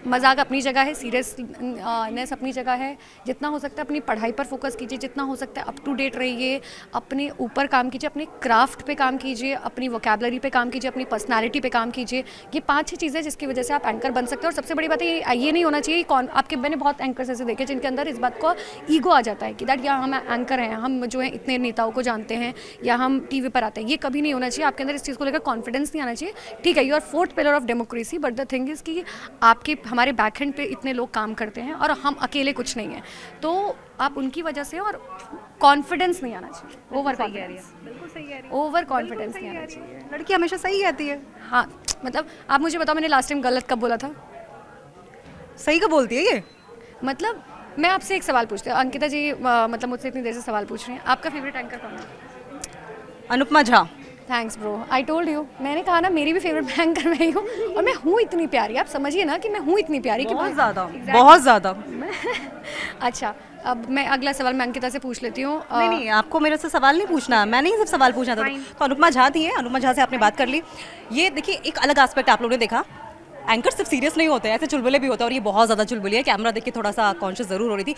E: मजाक अपनी जगह है, सीरियसनेस अपनी जगह है। जितना हो सकता है अपनी पढ़ाई पर फोकस कीजिए, जितना हो सकता है अप टू डेट रहिए, अपने ऊपर काम कीजिए, अपने क्राफ्ट पे काम कीजिए, अपनी वोकैबलरी पे काम कीजिए, अपनी पर्सनालिटी पे काम कीजिए। ये 5-6 चीज़ें जिसकी वजह से आप एंकर बन सकते हैं। और सबसे बड़ी बात ये नहीं होना चाहिए आपके, मैंने बहुत एंकर्स ऐसे देखे जिनके अंदर इस बात का ईगो आ जाता है कि दैट या हम एंकर हैं, हम जो है इतने नेताओं को जानते हैं या हम टीवी पर आते हैं। ये कभी नहीं होना चाहिए। आपके अंदर इस चीज़ को लेकर कॉन्फिडेंस नहीं आना चाहिए। ठीक है, you are 4th pillar of democracy, but the thing is कि आपके हमारे बैकएंड पे इतने लोग काम करते हैं और हम अकेले कुछ नहीं हैं। तो आप उनकी वजह से, और कॉन्फिडेंस नहीं आना चाहिए, ओवर कॉन्फिडेंस। बिल्कुल सही कह रही है, ओवर कॉन्फिडेंस नहीं आना चाहिए।
B: लड़की हमेशा सही कहती है।
E: हाँ, मतलब आप मुझे बताओ, मैंने लास्ट टाइम गलत कब बोला था?
B: सही कब बोलती है ये?
E: मतलब मैं आपसे एक सवाल पूछती हूँ, अंकिता जी मतलब मुझसे इतनी देर से सवाल पूछ रही हैं, आपका फेवरेट एंकर कौन है?
B: Anupama Jha.
E: Thanks bro, I told you. मैंने कहा ना, मेरी भी फेवरेट एंकर मैं ही हूँ, और मैं हूँ इतनी प्यारी। आप समझिए ना कि मैं हूँ इतनी प्यारी कि
B: बहुत ज़्यादा, बहुत ज़्यादा।
E: अच्छा, अब मैं अगला सवाल मैं अंकिता से पूछ लेती हूँ।
B: नहीं, आपको मेरे से सवाल नहीं पूछना, मैंने ही सब सवाल पूछना था। तो अनुपमा झा थी है, अनुपमा झा से आपने बात कर ली। ये देखिए, एक अलग एस्पेक्ट आप लोगों ने देखा एंकर सिर्फ सीरियस नहीं होते, ऐसे चुलबुले भी होते हैं और ये बहुत ज़्यादा चुलबुली है। कैमरा देख के थोड़ा सा कॉन्शियस ज़रूर हो रही थी।